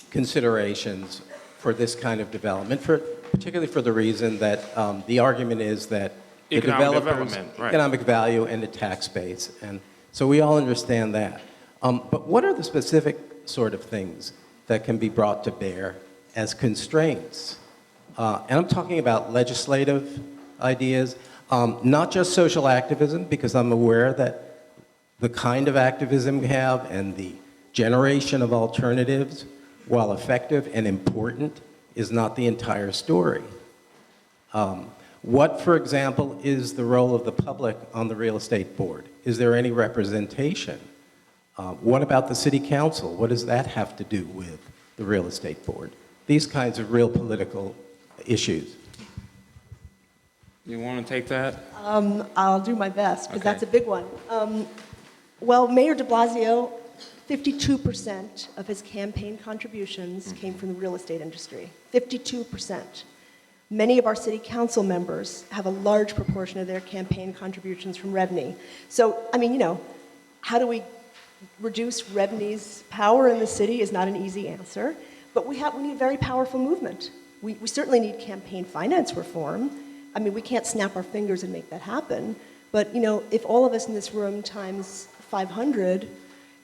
considerations for this kind of development, particularly for the reason that the argument is that the Economic developers, development, right. economic value and the tax base. And so we all understand that. But what are the specific sort of things that can be brought to bear as constraints? And I'm talking about legislative ideas, not just social activism, because I'm aware that the kind of activism we have and the generation of alternatives, while effective and important, is not the entire story. What, for example, is the role of the public on the real estate board? Is there any representation? What about the city council? What does that have to do with the real estate board? These kinds of real political issues. You want to take that? I'll do my best, because Okay. that's a big one. Well, Mayor de Blasio, 52% of his campaign contributions came from the real estate industry. 52%. Many of our city council members have a large proportion of their campaign contributions from REBNY. So, I mean, how do we reduce REBNY's power in the city is not an easy answer, but we need a very powerful movement. We certainly need campaign finance reform. I mean, we can't snap our fingers and make that happen, but, if all of us in this room times 500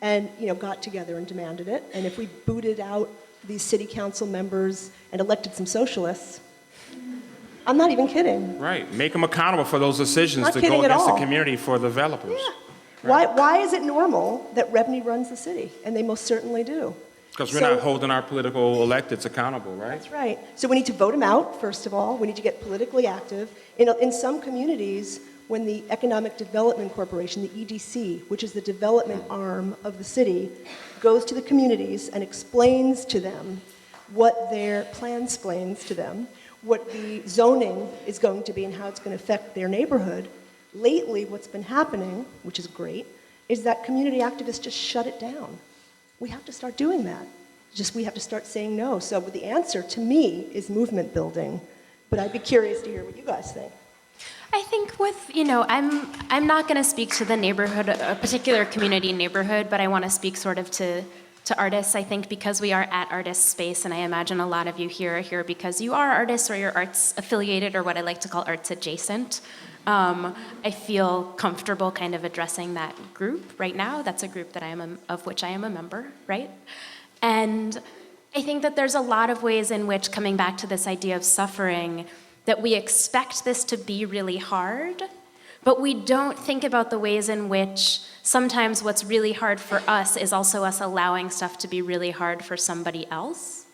and, got together and demanded it, and if we booted out these city council members and elected some socialists, I'm not even kidding. Right, make them accountable for those decisions Not to kidding go at against the all. community for developers. Yeah. Why is it normal that REBNY runs the city? And they most certainly do. Because we're So- not holding our political electeds accountable, right? That's right. So we need to vote them out, first of all. We need to get politically active. In some communities, when the Economic Development Corporation, the EDC, which is the development arm of the city, goes to the communities and explains to them what their plansplains to them, what the zoning is going to be and how it's going to affect their neighborhood. Lately, what's been happening, which is great, is that community activists just shut it down. We have to start doing that. Just we have to start saying no. So the answer to me is movement building, but I'd be curious to hear what you guys think. I think I'm not going to speak to the neighborhood, a particular community neighborhood, but I want to speak sort of to artists. I think because we are at Artist Space, and I imagine a lot of you here are here because you are artists or you're arts affiliated or what I like to call arts adjacent. I feel comfortable kind of addressing that group right now. That's a group that of which I am a member, right? And I think that there's a lot of ways in which, coming back to this idea of suffering, that we expect this to be really hard, but we don't think about the ways in which sometimes what's really hard for us is also us allowing stuff to be really hard for somebody else.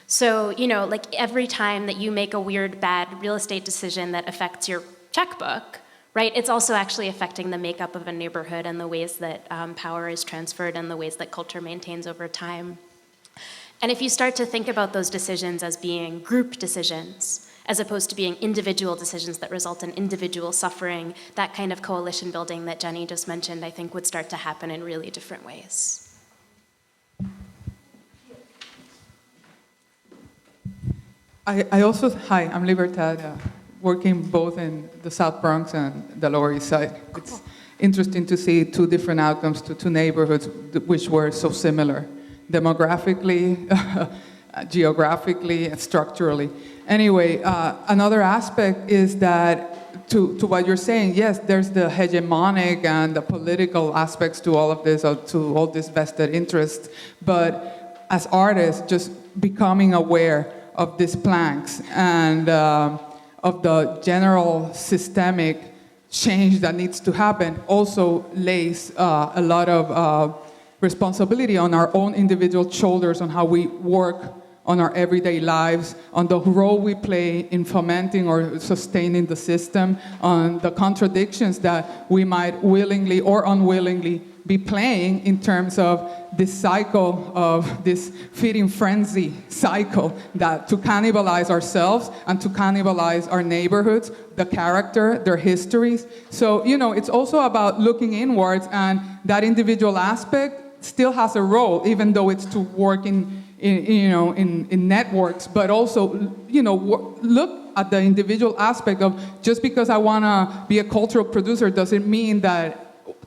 So, like every time that you make a weird, bad real estate decision that affects your checkbook, right, it's also actually affecting the makeup of a neighborhood and the ways that power is transferred and the ways that culture maintains over time. And if you start to think about those decisions as being group decisions, as opposed to being individual decisions that result in individual suffering, that kind of coalition building that Jenny just mentioned, I think would start to happen in really different ways. Hi, I'm Libertad, working both in the South Bronx and the Lower East Side. It's interesting to see two different outcomes to two neighborhoods which were so similar, demographically, geographically, and structurally. Anyway, another aspect is that, to what you're saying, yes, there's the hegemonic and the political aspects to all of this, or to all this vested interest, but as artists, just becoming aware of these planks and of the general systemic change that needs to happen also lays a lot of responsibility on our own individual shoulders on how we work on our everyday lives, on the role we play in fomenting or sustaining the system, on the contradictions that we might willingly or unwillingly be playing in terms of this cycle of this feeding frenzy cycle that to cannibalize ourselves and to cannibalize our neighborhoods, the character, their histories. So, it's also about looking inwards, and that individual aspect still has a role, even though it's to work in networks, but also, look at the individual aspect of just because I want to be a cultural producer doesn't mean that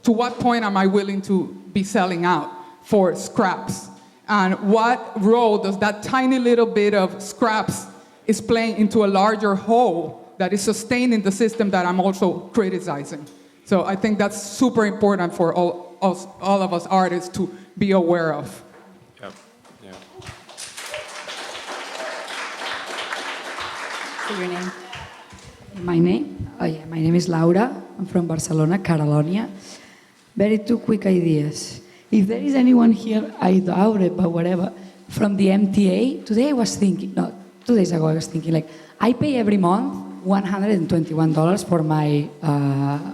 to what point am I willing to be selling out for scraps? And what role does that tiny little bit of scraps is playing into a larger whole that is sustaining the system that I'm also criticizing? So I think that's super important for all of us artists to be aware of. Yep. Yeah. Say your name. My name is Laura. I'm from Barcelona, Catalonia. Very two quick ideas. If there is anyone here, I doubt it, but whatever, from the MTA, 2 days ago I was thinking, I pay every month $121 for my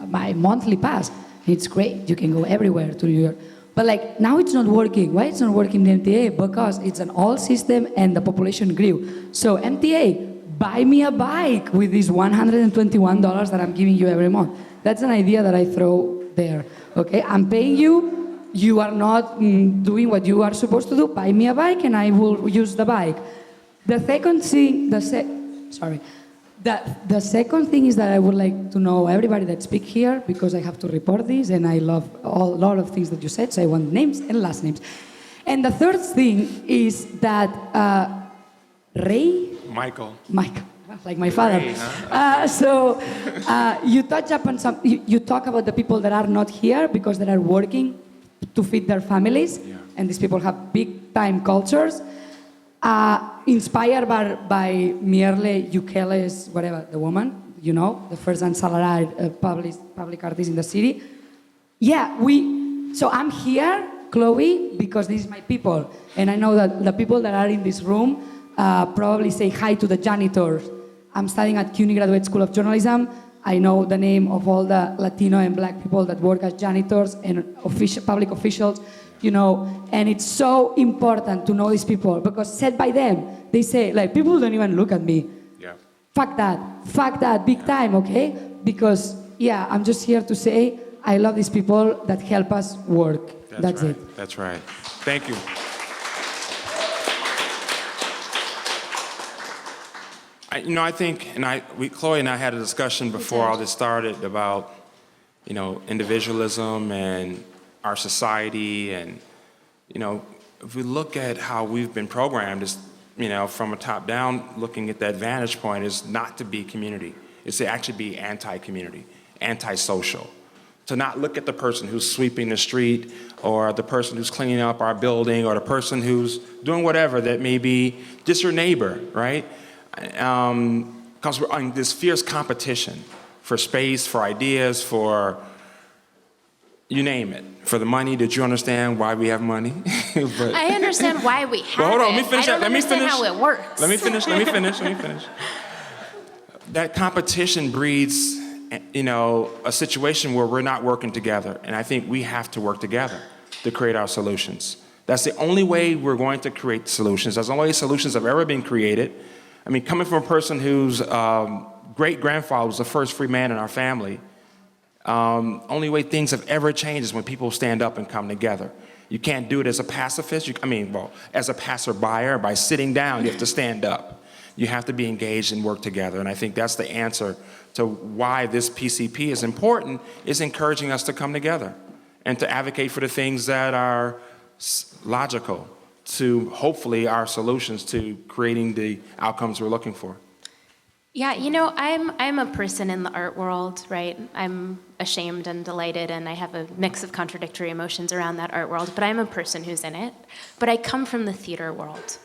my monthly pass. It's great, you can go everywhere to New York. But now it's not working. Why it's not working in the MTA? Because it's an old system and the population grew. So MTA, buy me a bike with this $121 that I'm giving you every month. That's an idea that I throw there. Okay, I'm paying you. You are not doing what you are supposed to do. Buy me a bike and I will use the bike. The second thing, the second thing is that I would like to know everybody that speak here, because I have to report this and I love a lot of things that you said, so I want names and last names. And the third thing is that Michael, like my father. Ray, huh? You touch upon you talk about the people that are not here because they are working to feed their families, and these people have big time cultures. Inspired by Myrle Ukele's, whatever, the woman, the first unsalaried public artist in the city. So I'm here, Chloe, because these is my people. And I know that the people that are in this room probably say hi to the janitors. I'm studying at CUNY Graduate School of Journalism. I know the name of all the Latino and Black people that work as janitors and public officials, you know, and it's so important to know these people because said by them, they say, like, people don't even look at me. Yeah. Fuck that, big time, okay? Because, yeah, I'm just here to say I love these people that help us work. That's right. it. That's right. Thank you. I think, Chloe and I had a discussion before all this started about, individualism and our society, and, if we look at how we've been programmed, is, from a top down, looking at that vantage point, is not to be community. It's to actually be anti-community, anti-social. To not look at the person who's sweeping the street, or the person who's cleaning up our building, or the person who's doing whatever that may be just your neighbor, right? Because we're in this fierce competition for space, for ideas, for you name it, for the money. Did you understand why we have money? But, I understand why we have hold on, let me it. finish I don't that. Let me understand finish. how it works. Let me finish. That competition breeds, a situation where we're not working together. And I think we have to work together to create our solutions. That's the only way we're going to create solutions. That's the only way solutions have ever been created. I mean, coming from a person whose great-grandfather was the first free man in our family, only way things have ever changed is when people stand up and come together. You can't do it as a pacifist. As a passerby, or by sitting down, you have to stand up. You have to be engaged and work together. And I think that's the answer to why this PCP is important, is encouraging us to come together and to advocate for the things that are logical to hopefully our solutions to creating the outcomes we're looking for. Yeah, I'm a person in the art world, right? I'm ashamed and delighted, and I have a mix of contradictory emotions around that art world, but I'm a person who's in it. But I come from the theater world.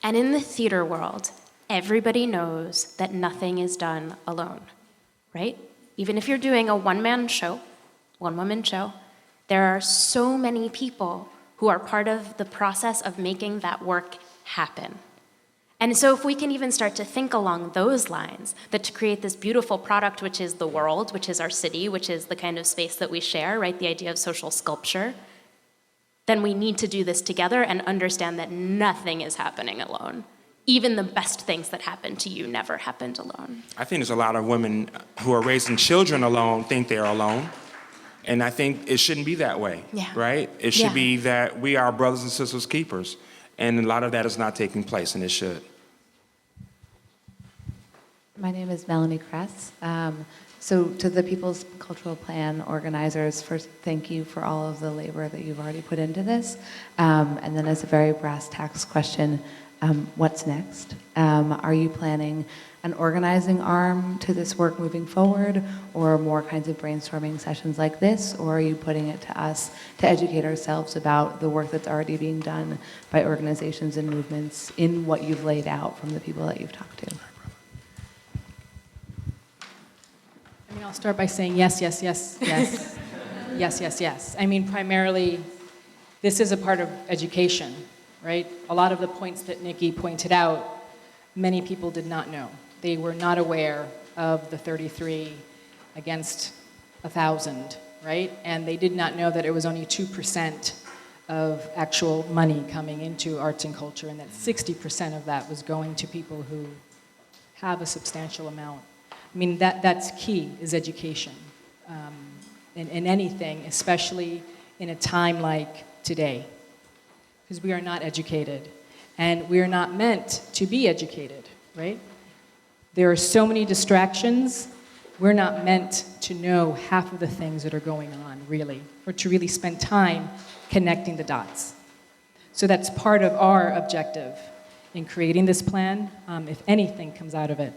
And in the theater world, everybody knows that nothing is done alone, right? Even if you're doing a one-man show, one-woman show, there are so many people who are part of the process of making that work happen. And so if we can even start to think along those lines, that to create this beautiful product, which is the world, which is our city, which is the kind of space that we share, right, the idea of social sculpture, then we need to do this together and understand that nothing is happening alone. Even the best things that happen to you never happened alone. I think there's a lot of women who are raising children alone think they're alone. And I think it shouldn't be that way, right? It should be that we are brothers and sisters keepers. And a lot of that is not taking place, and it should. My name is Melanie Kress. So to the People's Cultural Plan organizers, first, thank you for all of the labor that you've already put into this. And then as a very brass tacks question, what's next? Are you planning an organizing arm to this work moving forward, or more kinds of brainstorming sessions like this, or are you putting it to us to educate ourselves about the work that's already being done by organizations and movements in what you've laid out from the people that you've talked to? I'll start by saying yes, yes, yes, yes. Yes, yes, yes. Primarily, this is a part of education, right? A lot of the points that Nikki pointed out, many people did not know. They were not aware of the 33 against 1,000, right? And they did not know that it was only 2% of actual money coming into arts and culture, and that 60% of that was going to people who have a substantial amount. That's key, is education in anything, especially in a time like today, because we are not educated, and we are not meant to be educated, right? There are so many distractions. We're not meant to know half of the things that are going on, really, or to really spend time connecting the dots. So that's part of our objective in creating this plan. If anything comes out of it,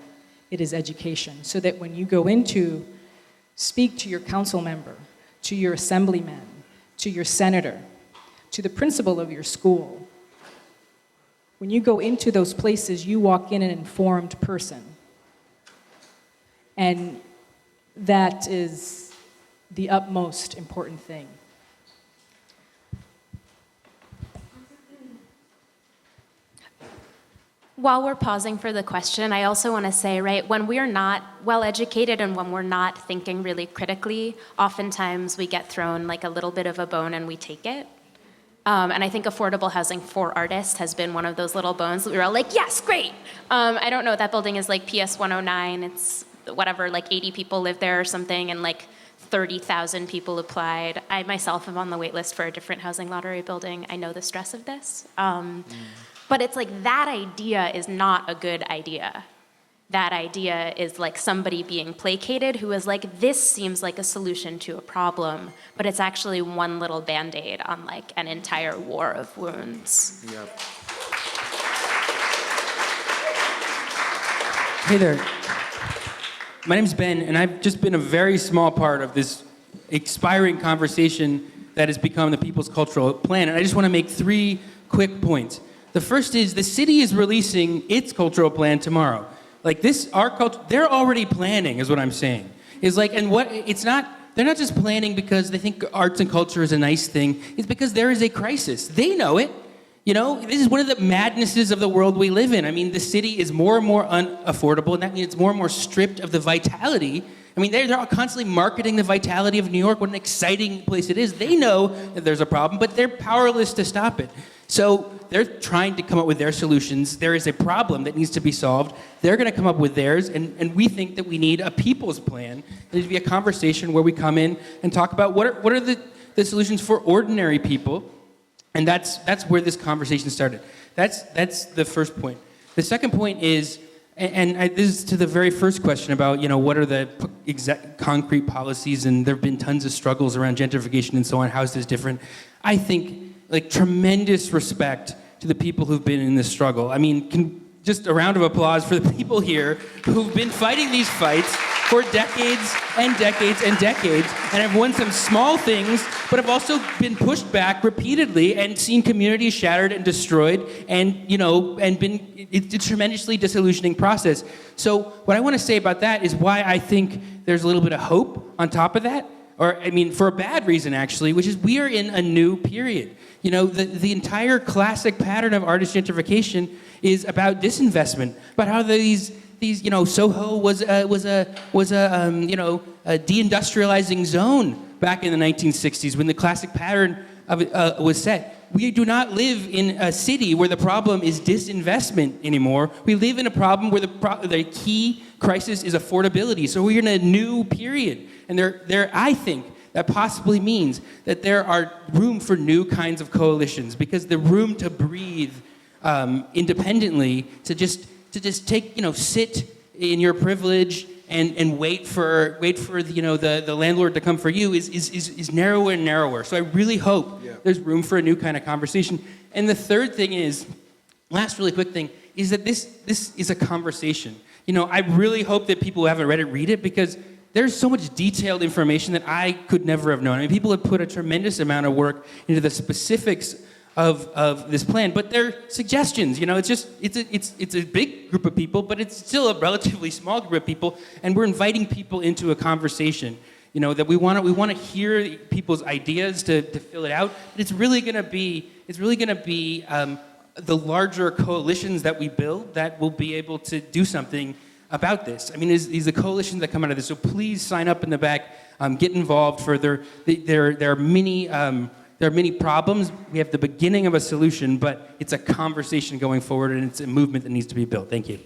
it is education, so that when you go into speak to your council member, to your assemblyman, to your senator, to the principal of your school, when you go into those places, you walk in an informed person. And that is the utmost important thing. While we're pausing for the question, I also want to say, right, when we're not well educated and when we're not thinking really critically, oftentimes we get thrown like a little bit of a bone and we take it. And I think affordable housing for artists has been one of those little bones that we were all like, yes, great. I don't know, that building is like PS 109. It's whatever, like 80 people live there or something, and like 30,000 people applied. I myself am on the wait list for a different housing lottery building. I know the stress of this. But it's like that idea is not a good idea. That idea is like somebody being placated who is like, this seems like a solution to a problem, but it's actually one little Band-Aid on like an entire war of wounds. Yep. Hey there. My name's Ben, and I've just been a very small part of this expiring conversation that has become the People's Cultural Plan, and I just want to make 3 quick points. The first is the city is releasing its cultural plan tomorrow. Like this, our culture, they're already planning, is what I'm saying. Is like, and what, it's not, they're not just planning because they think arts and culture is a nice thing. It's because there is a crisis. They know it. You know, this is one of the madnesses of the world we live in. I mean, the city is more and more unaffordable, and that means it's more and more stripped of the vitality. I mean, they're constantly marketing the vitality of New York, what an exciting place it is. They know that there's a problem, but they're powerless to stop it. So they're trying to come up with their solutions. There is a problem that needs to be solved. They're going to come up with theirs, and we think that we need a people's plan. There needs to be a conversation where we come in and talk about what are the solutions for ordinary people, and that's where this conversation started. That's the first point. The second point is, this is to the very first question about, you know, what are the exact concrete policies, and there have been tons of struggles around gentrification and so on. How is this different? I think, like, tremendous respect to the people who've been in this struggle. I mean, just a round of applause for the people here who've been fighting these fights for decades and decades and decades, and have won some small things, but have also been pushed back repeatedly and seen communities shattered and destroyed, and, you know, and it's a tremendously disillusioning process. So what I want to say about that is why I think there's a little bit of hope on top of that, or, I mean, for a bad reason, actually, which is we are in a new period. You know, the entire classic pattern of artist gentrification is about disinvestment, about how these you know, Soho was a deindustrializing zone back in the 1960s when the classic pattern of it was set. We do not live in a city where the problem is disinvestment anymore. We live in a problem where the key crisis is affordability. So we're in a new period, and I think that possibly means that there are room for new kinds of coalitions, because the room to breathe independently, to just take, you know, sit in your privilege and wait for you know, the landlord to come for you is narrower and narrower. So I really hope there's room for a new kind of conversation. And the third thing is, last really quick thing, is that this is a conversation. You know, I really hope that people who haven't read it read it, because there's so much detailed information that I could never have known. I mean, people have put a tremendous amount of work into the specifics of this plan, but they're suggestions. You know, it's a big group of people, but it's still a relatively small group of people, and we're inviting people into a conversation. You know, that we want to hear people's ideas to fill it out. But it's really going to be the larger coalitions that we build that will be able to do something about this. I mean, these the coalitions that come out of this. So please sign up in the back, get involved. There are many problems. We have the beginning of a solution, but it's a conversation going forward, and it's a movement that needs to be built. Thank you.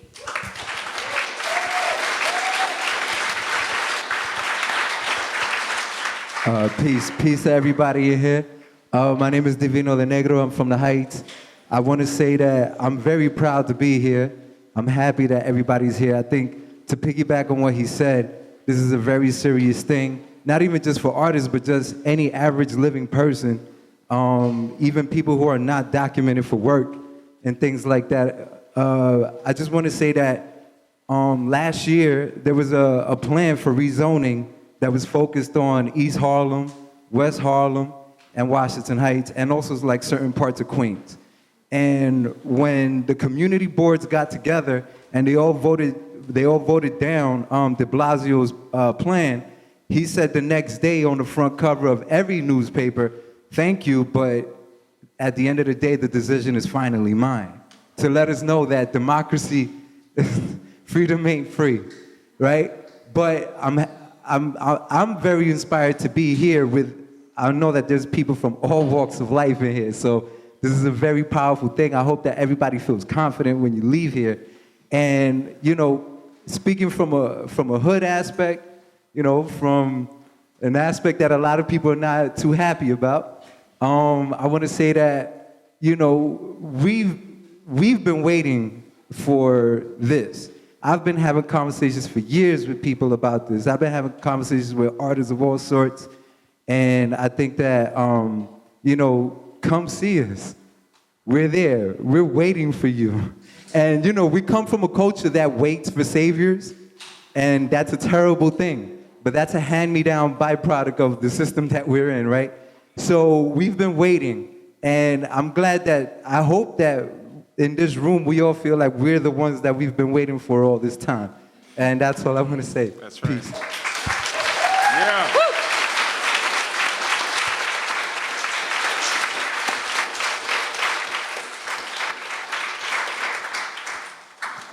Peace to everybody in here. My name is Divino De Negro. I'm from the Heights. I want to say that I'm very proud to be here. I'm happy that everybody's here. I think, to piggyback on what he said, this is a very serious thing. Not even just for artists, but just any average living person, even people who are not documented for work and things like that. I just want to say that last year there was a plan for rezoning that was focused on East Harlem, West Harlem, and Washington Heights, and also like certain parts of Queens. And when the community boards got together and they all voted down de Blasio's plan, he said the next day on the front cover of every newspaper, "Thank you, but at the end of the day, the decision is finally mine to let us know that democracy, freedom ain't free, right? But I'm very inspired to be here with, I know that there's people from all walks of life in here, so this is a very powerful thing. I hope that everybody feels confident when you leave here. And, you know, speaking from a hood aspect, you know, from an aspect that a lot of people are not too happy about, I want to say that, you know, we've been waiting for this. I've been having conversations for years with people about this. I've been having conversations with artists of all sorts, and I think that, you know, come see us. We're there. We're waiting for you. And, you know, we come from a culture that waits for saviors, and that's a terrible thing. But that's a hand-me-down byproduct of the system that we're in, right? So we've been waiting, and I'm glad that, I hope that in this room we all feel like we're the ones that we've been waiting for all this time. And that's all I'm going to say. That's right. Peace. Yeah.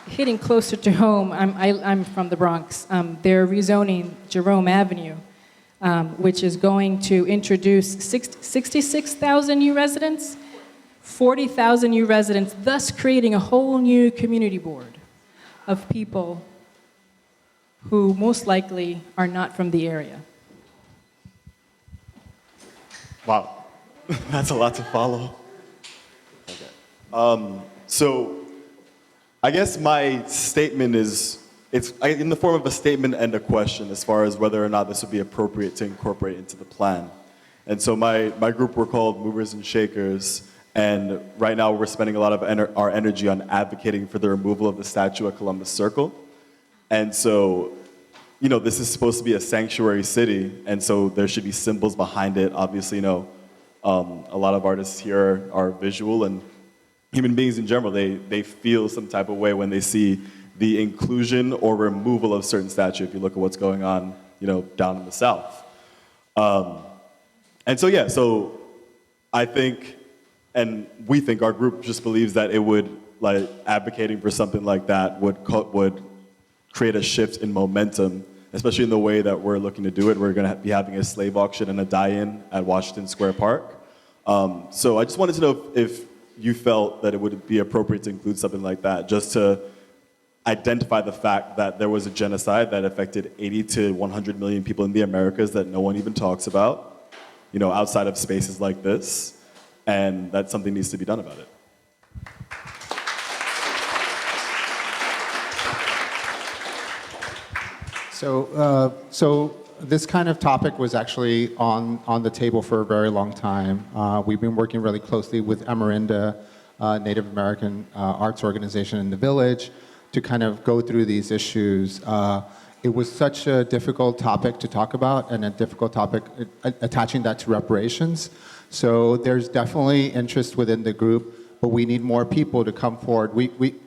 Hitting closer to home, I'm from the Bronx. They're rezoning Jerome Avenue, which is going to introduce 66,000 new residents, 40,000 new residents, thus creating a whole new community board of people who most likely are not from the area. Wow, that's a lot to follow. Okay. So I guess my statement is, it's in the form of a statement and a question as far as whether or not this would be appropriate to incorporate into the plan. And so my group, we're called Movers and Shakers, and right now we're spending a lot of our energy on advocating for the removal of the statue at Columbus Circle. And so, you know, this is supposed to be a sanctuary city, and so there should be symbols behind it. Obviously, you know, a lot of artists here are visual, and human beings in general, they feel some type of way when they see the inclusion or removal of certain statue, if you look at what's going on, you know, down in the South. And so, yeah, so I think, and we think, our group just believes that it would, like, advocating for something like that would create a shift in momentum, especially in the way that we're looking to do it. We're going to be having a slave auction and a die-in at Washington Square Park. So I just wanted to know if you felt that it would be appropriate to include something like that, just to identify the fact that there was a genocide that affected 80 to 100 million people in the Americas that no one even talks about, you know, outside of spaces like this, and that something needs to be done about it. So this kind of topic was actually on the table for a very long time. We've been working really closely with Amerinda, Native American arts organization in the village, to kind of go through these issues. It was such a difficult topic to talk about, and a difficult topic attaching that to reparations. So there's definitely interest within the group, but we need more people to come forward.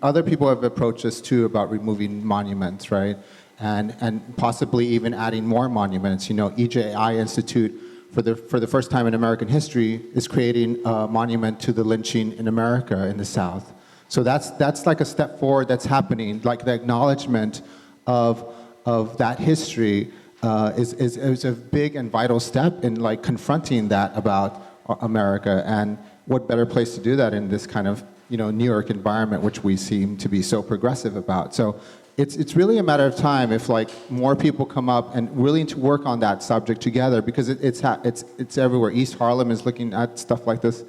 Other people have approached us too about removing monuments, right? And possibly even adding more monuments. You know, EJI Institute, for the first time in American history, is creating a monument to the lynching in America in the South. So that's like a step forward that's happening. Like the acknowledgement of that history is a big and vital step in like confronting that about America. And what better place to do that in this kind of, you know, New York environment, which we seem to be so progressive about. So it's really a matter of time if like more people come up and willing to work on that subject together, because it's everywhere. East Harlem is looking at stuff like this.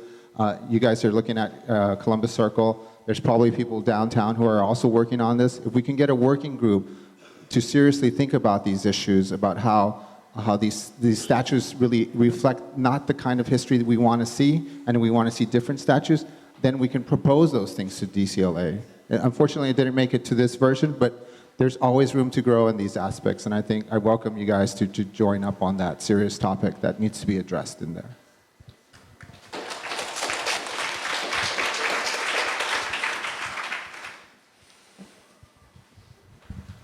You guys are looking at Columbus Circle. There's probably people downtown who are also working on this. If we can get a working group to seriously think about these issues, about how these statues really reflect not the kind of history that we want to see, and we want to see different statues, then we can propose those things to DCLA. Unfortunately, it didn't make it to this version, but there's always room to grow in these aspects, and I think I welcome you guys to join up on that serious topic that needs to be addressed in there.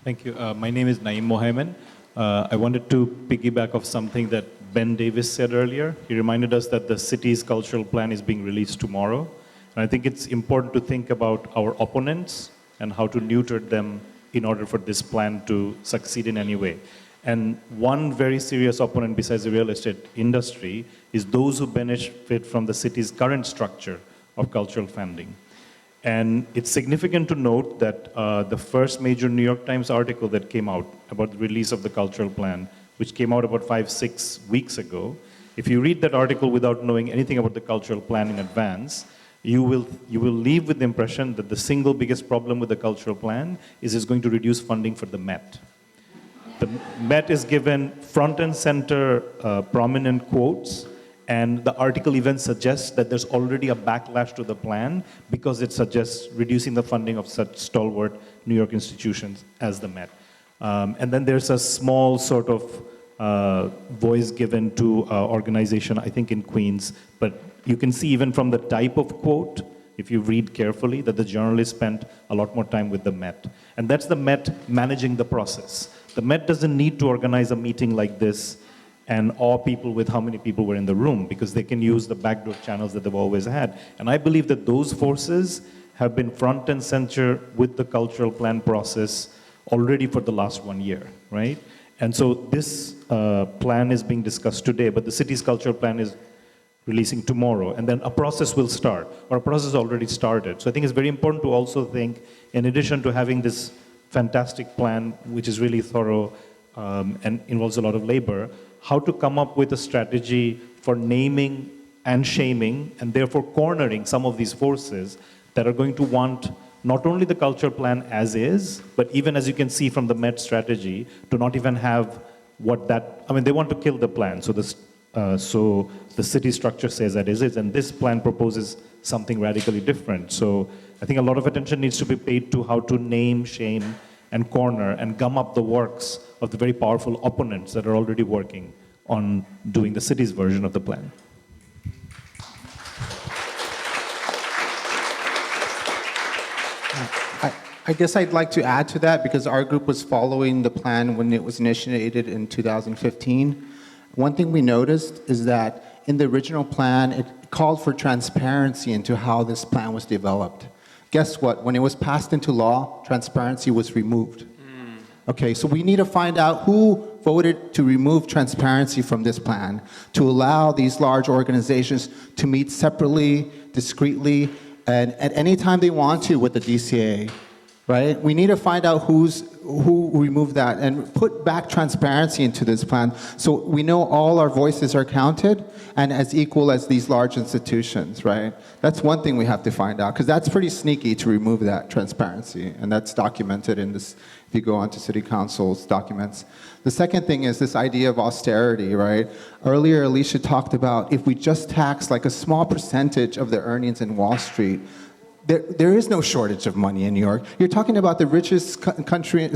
Thank you. My name is Naeem Mohamed. I wanted to piggyback off something that Ben Davis said earlier. He reminded us that the city's cultural plan is being released tomorrow. And I think it's important to think about our opponents and how to neuter them in order for this plan to succeed in any way. And one very serious opponent besides the real estate industry is those who benefit from the city's current structure of cultural funding. And it's significant to note that the first major New York Times article that came out about the release of the cultural plan, which came out about 5-6 weeks ago, if you read that article without knowing anything about the cultural plan in advance, you will leave with the impression that the single biggest problem with the cultural plan is it's going to reduce funding for the Met. The Met is given front and center prominent quotes, and the article even suggests that there's already a backlash to the plan because it suggests reducing the funding of such stalwart New York institutions as the Met. And then there's a small sort of voice given to organization, I think in Queens, but you can see even from the type of quote, if you read carefully, that the journalist spent a lot more time with the Met. And that's the Met managing the process. The Met doesn't need to organize a meeting like this and awe people with how many people were in the room, because they can use the backdoor channels that they've always had. And I believe that those forces have been front and center with the cultural plan process already for the last 1 year, right? And so this plan is being discussed today, but the city's cultural plan is releasing tomorrow, and then a process will start, or a process already started. So I think it's very important to also think, in addition to having this fantastic plan, which is really thorough and involves a lot of labor, how to come up with a strategy for naming and shaming, and therefore cornering some of these forces that are going to want not only the cultural plan as is, but even, as you can see from the Met strategy, to not even have what that, I mean, they want to kill the plan. So the city structure says that is it, and this plan proposes something radically different. So I think a lot of attention needs to be paid to how to name, shame, and corner, and gum up the works of the very powerful opponents that are already working on doing the city's version of the plan. I guess I'd like to add to that, because our group was following the plan when it was initiated in 2015. One thing we noticed is that in the original plan, it called for transparency into how this plan was developed. Guess what? When it was passed into law, transparency was removed. Okay, so we need to find out who voted to remove transparency from this plan, to allow these large organizations to meet separately, discreetly, and at any time they want to with the DCA. Right? We need to find out who removed that and put back transparency into this plan so we know all our voices are counted and as equal as these large institutions, right? That's one thing we have to find out, because that's pretty sneaky to remove that transparency, and that's documented in this, if you go onto City Council's documents. The second thing is this idea of austerity, right? Earlier, Alicia talked about if we just tax like a small percentage of the earnings in Wall Street, there is no shortage of money in New York. You're talking about the richest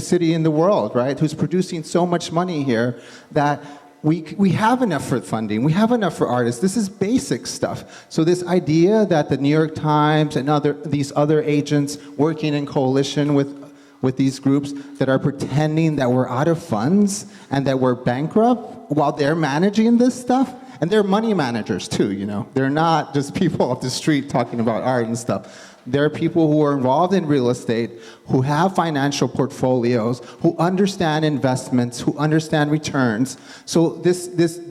city in the world, right? Who's producing so much money here that we have enough for funding. We have enough for artists. This is basic stuff. So this idea that the New York Times and these other agents working in coalition with these groups that are pretending that we're out of funds and that we're bankrupt while they're managing this stuff, and they're money managers too, you know. They're not just people off the street talking about art and stuff. There are people who are involved in real estate, who have financial portfolios, who understand investments, who understand returns. So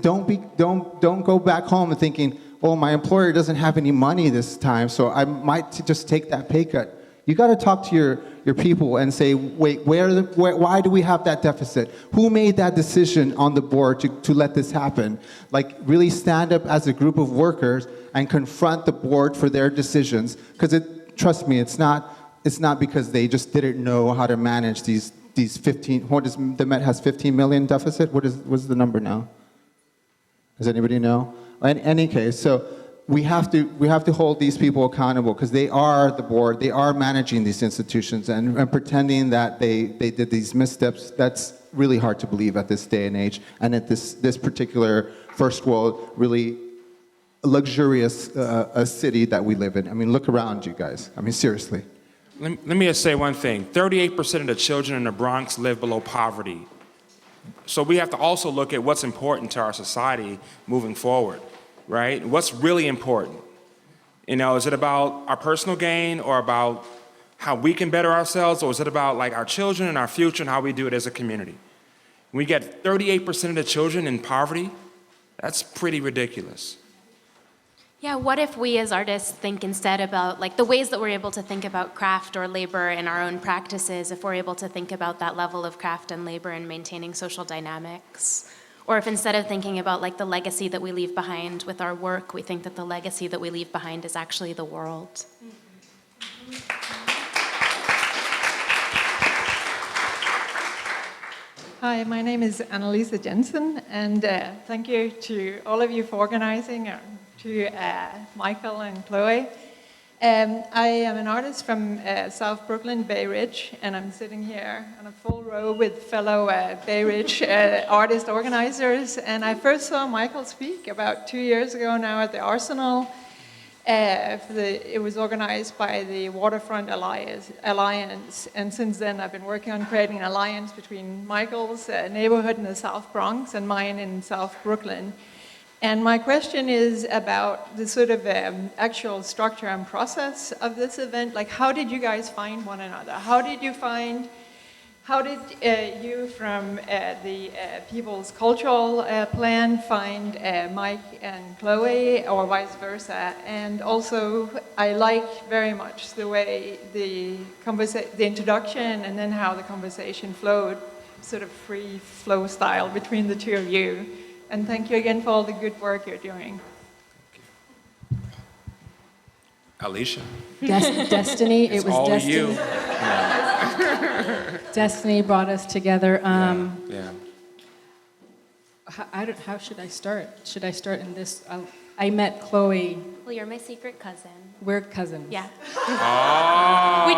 don't go back home and thinking, oh, my employer doesn't have any money this time, so I might just take that pay cut. You got to talk to your people and say, wait, why do we have that deficit? Who made that decision on the board to let this happen? Like, really stand up as a group of workers and confront the board for their decisions, because trust me, it's not because they just didn't know how to manage these 15. What is the Met has 15 million deficit? What's the number now? Does anybody know? In any case, so we have to hold these people accountable, because they are the board. They are managing these institutions, and pretending that they did these missteps. That's really hard to believe at this day and age, and at this particular first world, really luxurious a city that we live in. I mean, look around you guys. I mean, seriously. Let me just say one thing. 38% of the children in the Bronx live below poverty. So we have to also look at what's important to our society moving forward, right? What's really important? You know, is it about our personal gain or about how we can better ourselves, or is it about like our children and our future and how we do it as a community? We get 38% of the children in poverty. That's pretty ridiculous. Yeah, what if we as artists think instead about like the ways that we're able to think about craft or labor in our own practices, if we're able to think about that level of craft and labor and maintaining social dynamics? Or if instead of thinking about like the legacy that we leave behind with our work, we think that the legacy that we leave behind is actually the world. Hi, my name is Annalisa Jensen, and thank you to all of you for organizing, to Michael and Chloe. I am an artist from South Brooklyn, Bay Ridge, and I'm sitting here on a full row with fellow Bay Ridge artist organizers. And I first saw Michael speak about 2 years ago now at the Arsenal. It was organized by the Waterfront Alliance, and since then I've been working on creating an alliance between Michael's neighborhood in the South Bronx and mine in South Brooklyn. And my question is about the sort of actual structure and process of this event. Like, how did you guys find one another? How did you from the People's Cultural Plan find Mike and Chloe, or vice versa? And also, I like very much the way the introduction and then how the conversation flowed, sort of free flow style between the two of you. And thank you again for all the good work you're doing. Alicia. Destiny, it It's was all destiny. you. Destiny brought us together. Yeah. How should I start? Should I start in this? I met Chloe. Well, you're my secret cousin. We're cousins. Yeah. Oh. We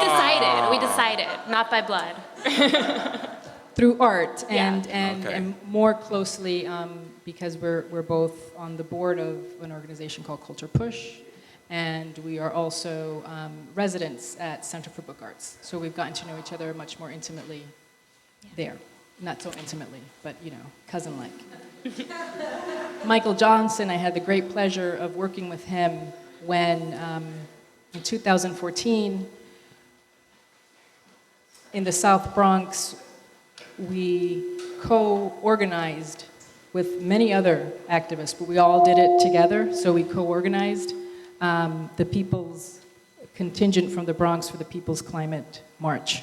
decided, not by blood. Through art and Okay. and more closely because we're both on the board of an organization called Culture Push, and we are also residents at Center for Book Arts. So we've gotten to know each other much more intimately there. Not so intimately, but you know, cousin-like. Michael Johnson, I had the great pleasure of working with him when in 2014 in the South Bronx, we co-organized with many other activists, but we all did it together. So we co-organized the People's contingent from the Bronx for the People's Climate March.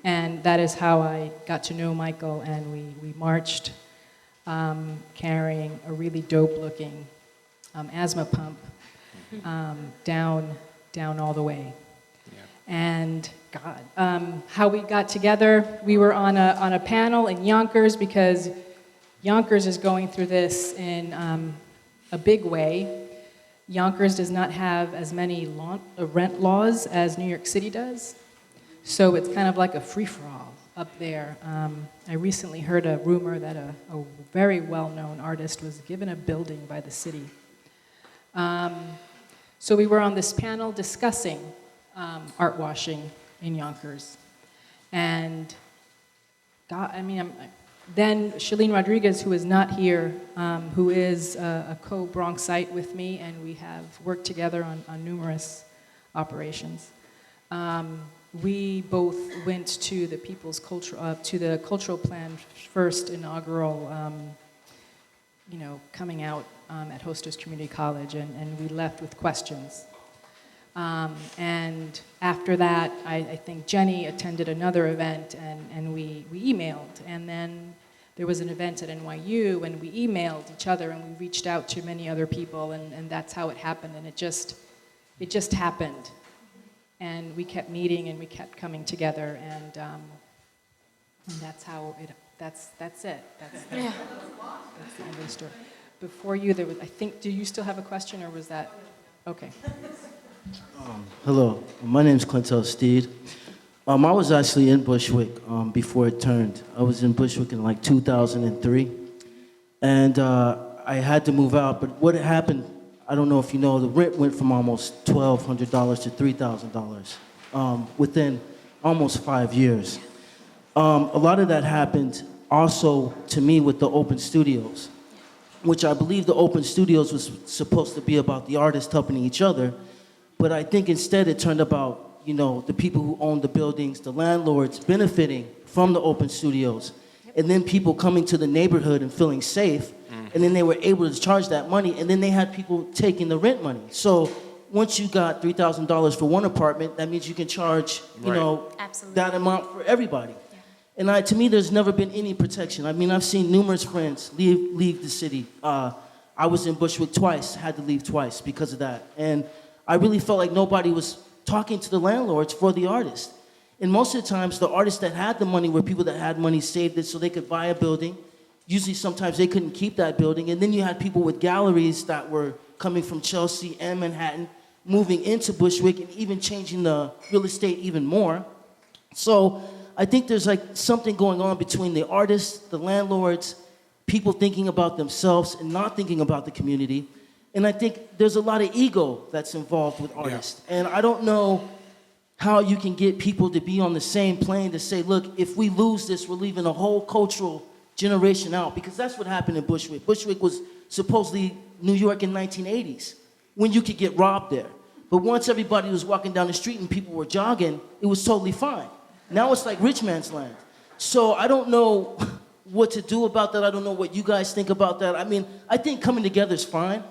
And that is how I got to know Michael, and we marched carrying a really dope-looking asthma pump down all the way. And God, how we got together, we were on a panel in Yonkers because Yonkers is going through this in a big way. Yonkers does not have as many rent laws as New York City does, so it's kind of like a free-for-all up there. I recently heard a rumor that a very well-known artist was given a building by the city. So we were on this panel discussing art washing in Yonkers. And God, then Shalene Rodriguez, who is not here, who is a co-Bronxite with me, and we have worked together on numerous operations. We both went to the to the Cultural Plan first inaugural, coming out at Hostos Community College, and we left with questions. And after that, I think Jenny attended another event, and we emailed. And then there was an event at NYU, and we emailed each other, and we reached out to many other people, and that's how it happened. And it just happened. And we kept meeting, and we kept coming together, and that's how it. That's it. That's the end of the story. Before you, there was. I think. Do you still have a question, or was that? Okay. Hello, my name is Clintel Steed. I was actually in Bushwick before it turned. I was in Bushwick in like 2003, and I had to move out. But what happened, I don't know if you know, the rent went from almost $1,200 to $3,000 within almost 5 years. A lot of that happened also to me with the open studios. which I believe the open studios was supposed to be about the artists helping each other. But I think instead it turned about, the people who own the buildings, the landlords benefiting from the open studios, and then people coming to the neighborhood and feeling safe, and then they were able to charge that money, and then they had people taking the rent money. So once you got $3,000 for one apartment, that means you can charge, that amount for everybody. And to me, there's never been any protection. I mean, I've seen numerous friends leave the city. I was in Bushwick twice, had to leave twice because of that. And I really felt like nobody was talking to the landlords for the artists. And most of the times, the artists that had the money were people that had money saved it so they could buy a building. Usually, sometimes they couldn't keep that building. And then you had people with galleries that were coming from Chelsea and Manhattan, moving into Bushwick and even changing the real estate even more. So I think there's like something going on between the artists, the landlords, people thinking about themselves and not thinking about the community. And I think there's a lot of ego that's involved with artists. Yeah. And I don't know how you can get people to be on the same plane to say, look, if we lose this, we're leaving a whole cultural generation out. Because that's what happened in Bushwick. Bushwick was supposedly New York in 1980s, when you could get robbed there. But once everybody was walking down the street and people were jogging, it was totally fine. Now it's like rich man's land. So I don't know what to do about that. I don't know what you guys think about that. I mean, I think coming together is fine.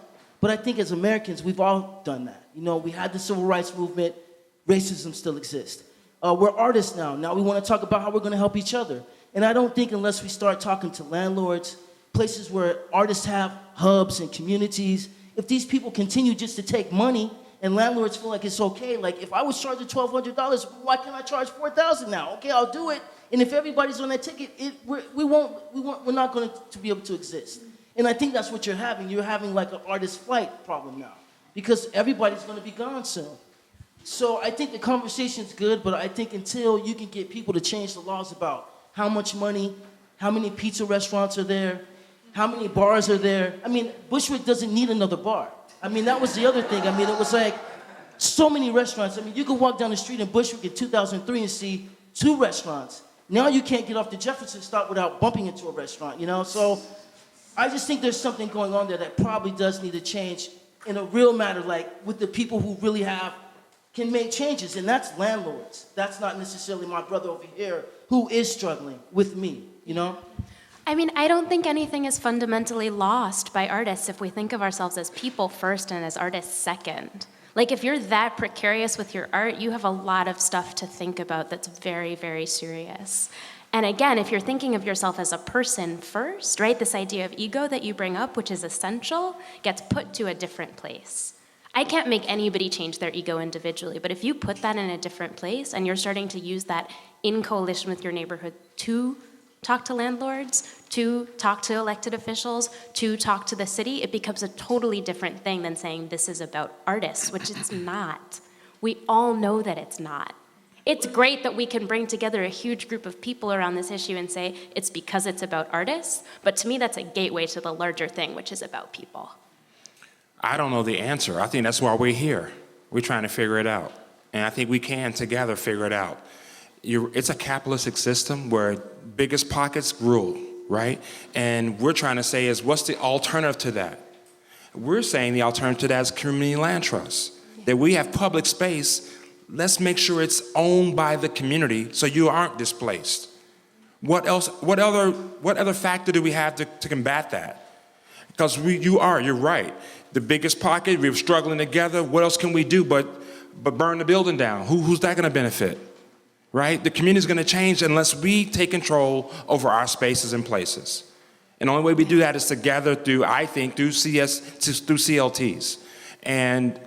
But I think as Americans, we've all done that. We had the civil rights movement. Racism still exists. We're artists now. Now we want to talk about how we're going to help each other. And I don't think unless we start talking to landlords, places where artists have hubs and communities, if these people continue just to take money and landlords feel like it's okay, like if I was charging $1,200, why can't I charge $4,000 now? Okay, I'll do it. And if everybody's on that ticket, we're not going to be able to exist. And I think that's what you're having. You're having like an artist flight problem now because everybody's going to be gone soon. So I think the conversation's good, but I think until you can get people to change the laws about how much money, how many pizza restaurants are there, how many bars are there. I mean, Bushwick doesn't need another bar. I mean, that was the other thing. I mean, it was like so many restaurants. I mean, you could walk down the street in Bushwick in 2003 and see 2 restaurants. Now you can't get off the Jefferson stop without bumping into a restaurant, So I just think there's something going on there that probably does need to change in a real matter, like with the people who really can make changes, and that's landlords. That's not necessarily my brother over here who is struggling with me, I mean, I don't think anything is fundamentally lost by artists if we think of ourselves as people first and as artists second. Like, if you're that precarious with your art, you have a lot of stuff to think about that's very, very serious. And again, if you're thinking of yourself as a person first, right, this idea of ego that you bring up, which is essential, gets put to a different place. I can't make anybody change their ego individually, but if you put that in a different place and you're starting to use that in coalition with your neighborhood to talk to landlords, to talk to elected officials, to talk to the city, it becomes a totally different thing than saying this is about artists, which it's not. We all know that it's not. It's great that we can bring together a huge group of people around this issue and say it's because it's about artists, but to me that's a gateway to the larger thing, which is about people. I don't know the answer. I think that's why we're here. We're trying to figure it out. And I think we can together figure it out. It's a capitalistic system where biggest pockets rule, right? And we're trying to say is, what's the alternative to that? We're saying the alternative to that is community land trust. That we have public space, let's make sure it's owned by the community so you aren't displaced. What else? What other factor do we have to combat that? Because you're right. The biggest pocket, we're struggling together. What else can we do but burn the building down? Who's that going to benefit? Right? The community's going to change unless we take control over our spaces and places. And the only way we do that is together through, I think, through CLTs. And,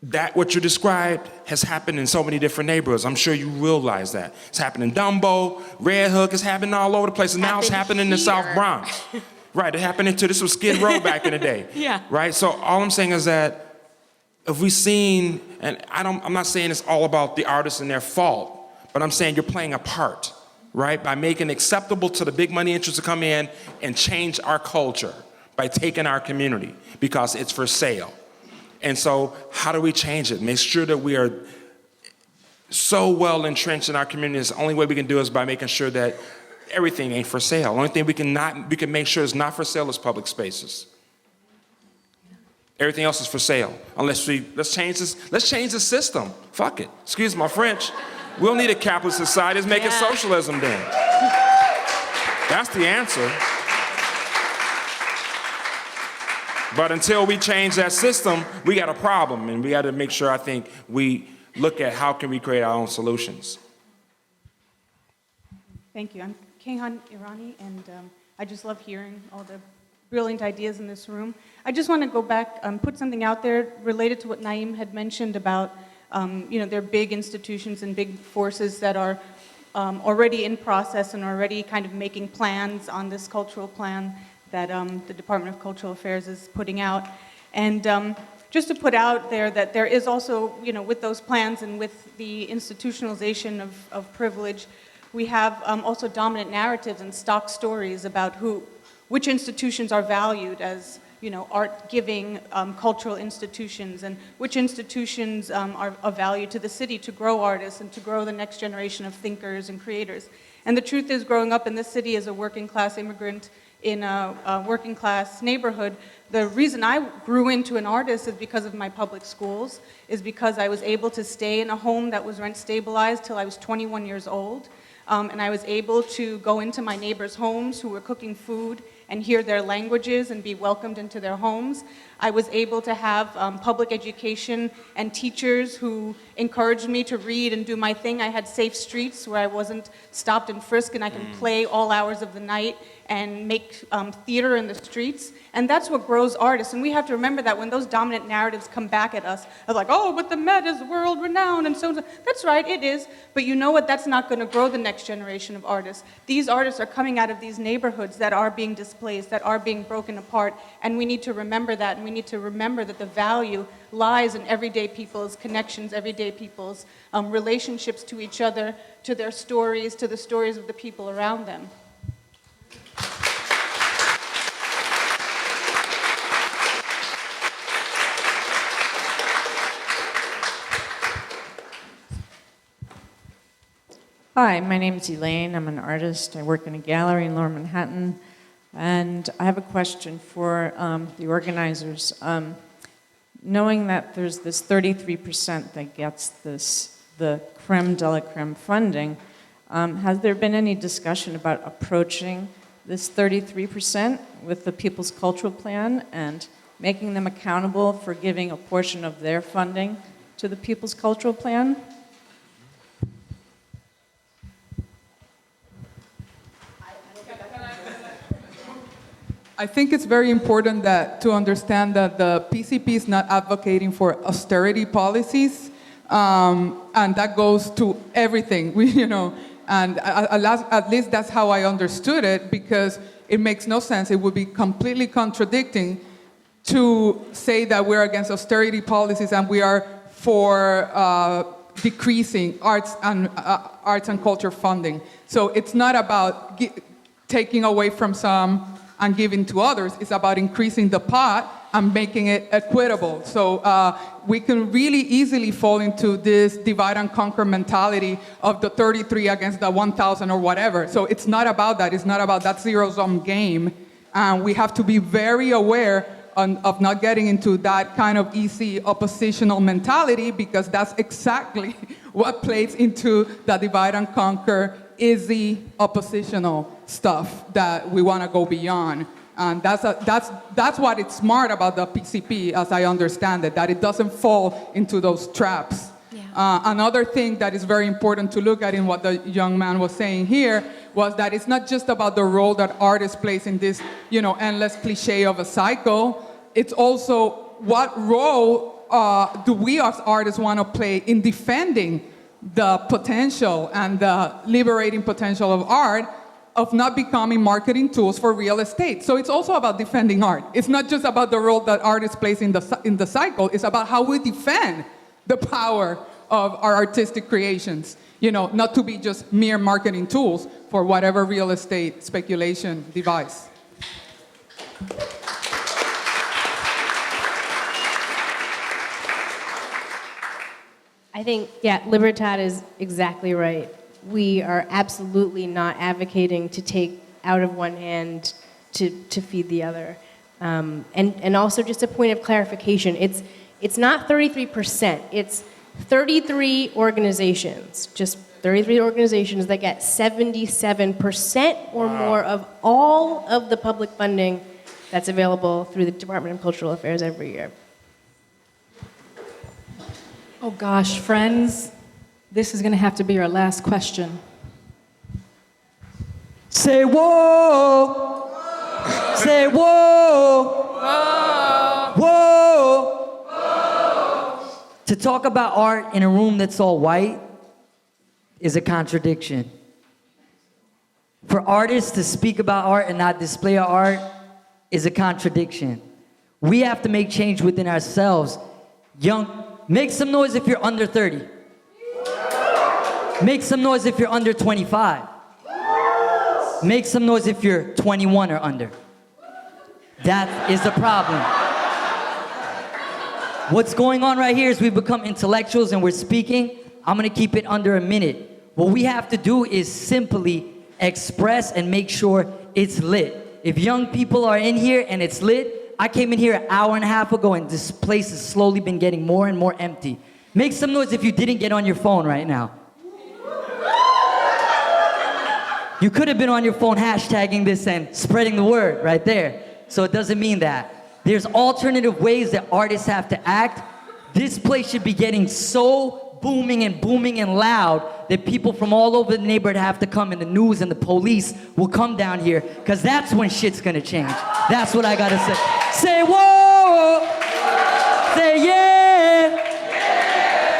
that what you described has happened in so many different neighborhoods. I'm sure you realize that. It's happened in Dumbo, Red Hook, it's happening all over the place. And now it's happening in the South Bronx. Right, it happened this was Skid Row back in the day. Yeah. Right, so all I'm saying is that if we've seen, and I'm not saying it's all about the artists and their fault, but I'm saying you're playing a part, right? By making it acceptable to the big money interests to come in and change our culture by taking our community because it's for sale. And so how do we change it? Make sure that we are so well entrenched in our community. The only way we can do it is by making sure that everything ain't for sale. The only thing we can make sure is not for sale is public spaces. Everything else is for sale. Let's change the system. Fuck it. Excuse my French. We don't need a capitalist society. Let's make it socialism then. That's the answer. But until we change that system, we got a problem, and we got to make sure, I think, we look at how can we create our own solutions. Thank you. I'm Kayhan Irani, and I just love hearing all the brilliant ideas in this room. I just want to go back, put something out there related to what Naeem had mentioned about, there are big institutions and big forces that are already in process and already kind of making plans on this cultural plan that the Department of Cultural Affairs is putting out. And just to put out there that there is also, with those plans and with the institutionalization of privilege, we have also dominant narratives and stock stories about which institutions are valued as, art-giving cultural institutions, and which institutions are of value to the city to grow artists and to grow the next generation of thinkers and creators. And the truth is, growing up in this city as a working-class immigrant in a working-class neighborhood, the reason I grew into an artist is because of my public schools, is because I was able to stay in a home that was rent-stabilized till I was 21 years old. And I was able to go into my neighbors' homes who were cooking food and hear their languages and be welcomed into their homes. I was able to have public education and teachers who encouraged me to read and do my thing. I had safe streets where I wasn't stopped and frisked, and I can play all hours of the night and make theater in the streets. And that's what grows artists. And we have to remember that when those dominant narratives come back at us, of like, oh, but the Met is world renowned and so on. That's right, it is. But you know what? That's not going to grow the next generation of artists. These artists are coming out of these neighborhoods that are being displaced, that are being broken apart. And we need to remember that. And we need to remember that the value lies in everyday people's connections, everyday people's relationships to each other, to their stories, to the stories of the people around them. Hi, my name is Elaine. I'm an artist. I work in a gallery in Lower Manhattan. And I have a question for the organizers. Knowing that there's this 33% that gets the creme de la creme funding, has there been any discussion about approaching this 33% with the People's Cultural Plan and making them accountable for giving a portion of their funding to the People's Cultural Plan? I think it's very important to understand that the PCP is not advocating for austerity policies, and that goes to everything. And at least that's how I understood it, because it makes no sense. It would be completely contradicting to say that we're against austerity policies and we are for decreasing arts and culture funding. So it's not about taking away from some and giving to others. It's about increasing the pot and making it equitable. So we can really easily fall into this divide and conquer mentality of the 33 against the 1,000 or whatever. So it's not about that. It's not about that zero-sum game. And we have to be very aware of not getting into that kind of easy oppositional mentality, because that's exactly what plays into the divide and conquer, is the oppositional stuff that we want to go beyond. And that's what it's smart about the PCP, as I understand it, that it doesn't fall into those traps. Yeah. Another thing that is very important to look at in what the young man was saying here was that it's not just about the role that artists plays in this, endless cliche of a cycle. It's also what role do we as artists want to play in defending the potential and the liberating potential of art, of not becoming marketing tools for real estate. So it's also about defending art. It's not just about the role that artists plays in the cycle. It's about how we defend the power of our artistic creations. Not to be just mere marketing tools for whatever real estate speculation device. I think, Libertad is exactly right. we are absolutely not advocating to take out of one hand to feed the other. And also just a point of clarification, it's not 33%, it's 33 organizations, just 33 organizations that get 77% or more of all of the public funding that's available through the Department of Cultural Affairs every year. Oh gosh, friends, this is going to have to be our last question. Say whoa! Say whoa! Whoa! To talk about art in a room that's all white is a contradiction. For artists to speak about art and not display our art is a contradiction. We have to make change within ourselves. Make some noise if you're under 30. Make some noise if you're under 25. Make some noise if you're 21 or under. That is the problem. What's going on right here is we've become intellectuals and we're speaking. I'm gonna keep it under a minute. What we have to do is simply express and make sure it's lit. If young people are in here and it's lit, I came in here an hour and a half ago and this place has slowly been getting more and more empty. Make some noise if you didn't get on your phone right now. You could have been on your phone hashtagging this and spreading the word right there. So it doesn't mean that. There's alternative ways that artists have to act. This place should be getting so booming and loud that people from all over the neighborhood have to come, and the news and the police will come down here, because that's when shit's gonna change. That's what I gotta say. Say whoa! Say yeah!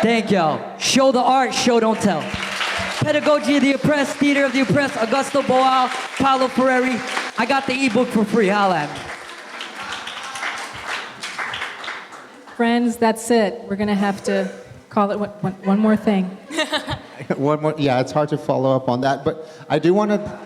Thank y'all. Show the art, show don't tell. Pedagogy of the Oppressed, Theater of the Oppressed, Augusto Boal, Paulo Ferreri. I got the ebook for free, holla at me. Friends, that's it. We're going to have to call it one more thing. One more, yeah, it's hard to follow up on that, but I do want to.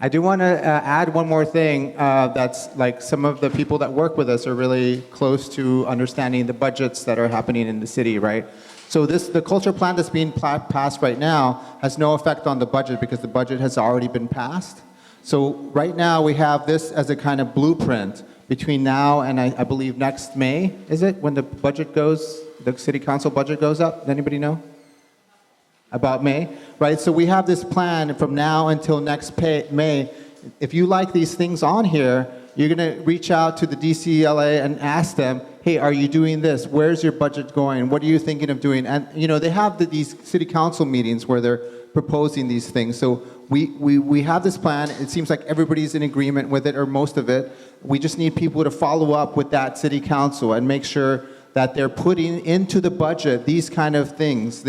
I do want to add one more thing. That's like some of the people that work with us are really close to understanding the budgets that are happening in the city, right? So the culture plan that's being passed right now has no effect on the budget because the budget has already been passed. So right now we have this as a kind of blueprint between now and I believe next May, is it, when the budget goes, the city council budget goes up? Does anybody know? About May, right? So we have this plan from now until next May. If you like these things on here, you're gonna reach out to the DCLA and ask them, hey, are you doing this? Where's your budget going? What are you thinking of doing? And you know, they have these city council meetings where they're proposing these things. So we have this plan. It seems like everybody's in agreement with it, or most of it. We just need people to follow up with that city council and make sure that they're putting into the budget these kind of things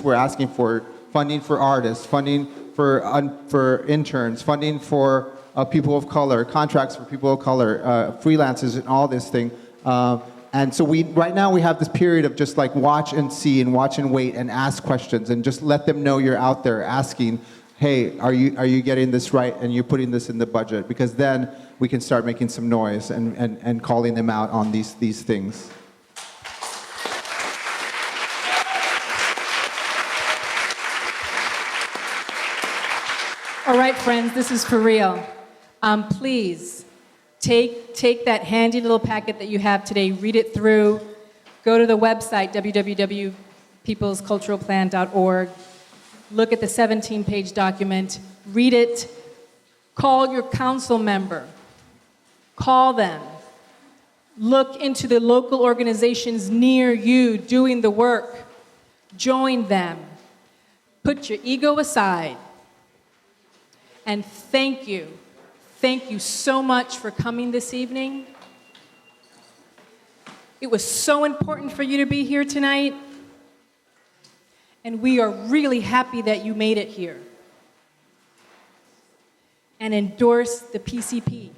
we're asking for: funding for artists, funding for interns, funding for people of color, contracts for people of color, freelancers, and all this thing. And so right now we have this period of just like watch and see and watch and wait and ask questions and just let them know you're out there asking, hey, are you getting this right and you're putting this in the budget? Because then we can start making some noise and calling them out on these things. All right, friends, this is for real. Please take that handy little packet that you have today, read it through, go to the website, www.peoplesculturalplan.org, look at the 17-page document, read it, call your council member, call them, look into the local organizations near you doing the work, join them, put your ego aside, and thank you. Thank you so much for coming this evening. It was so important for you to be here tonight, and we are really happy that you made it here and endorse the PCP.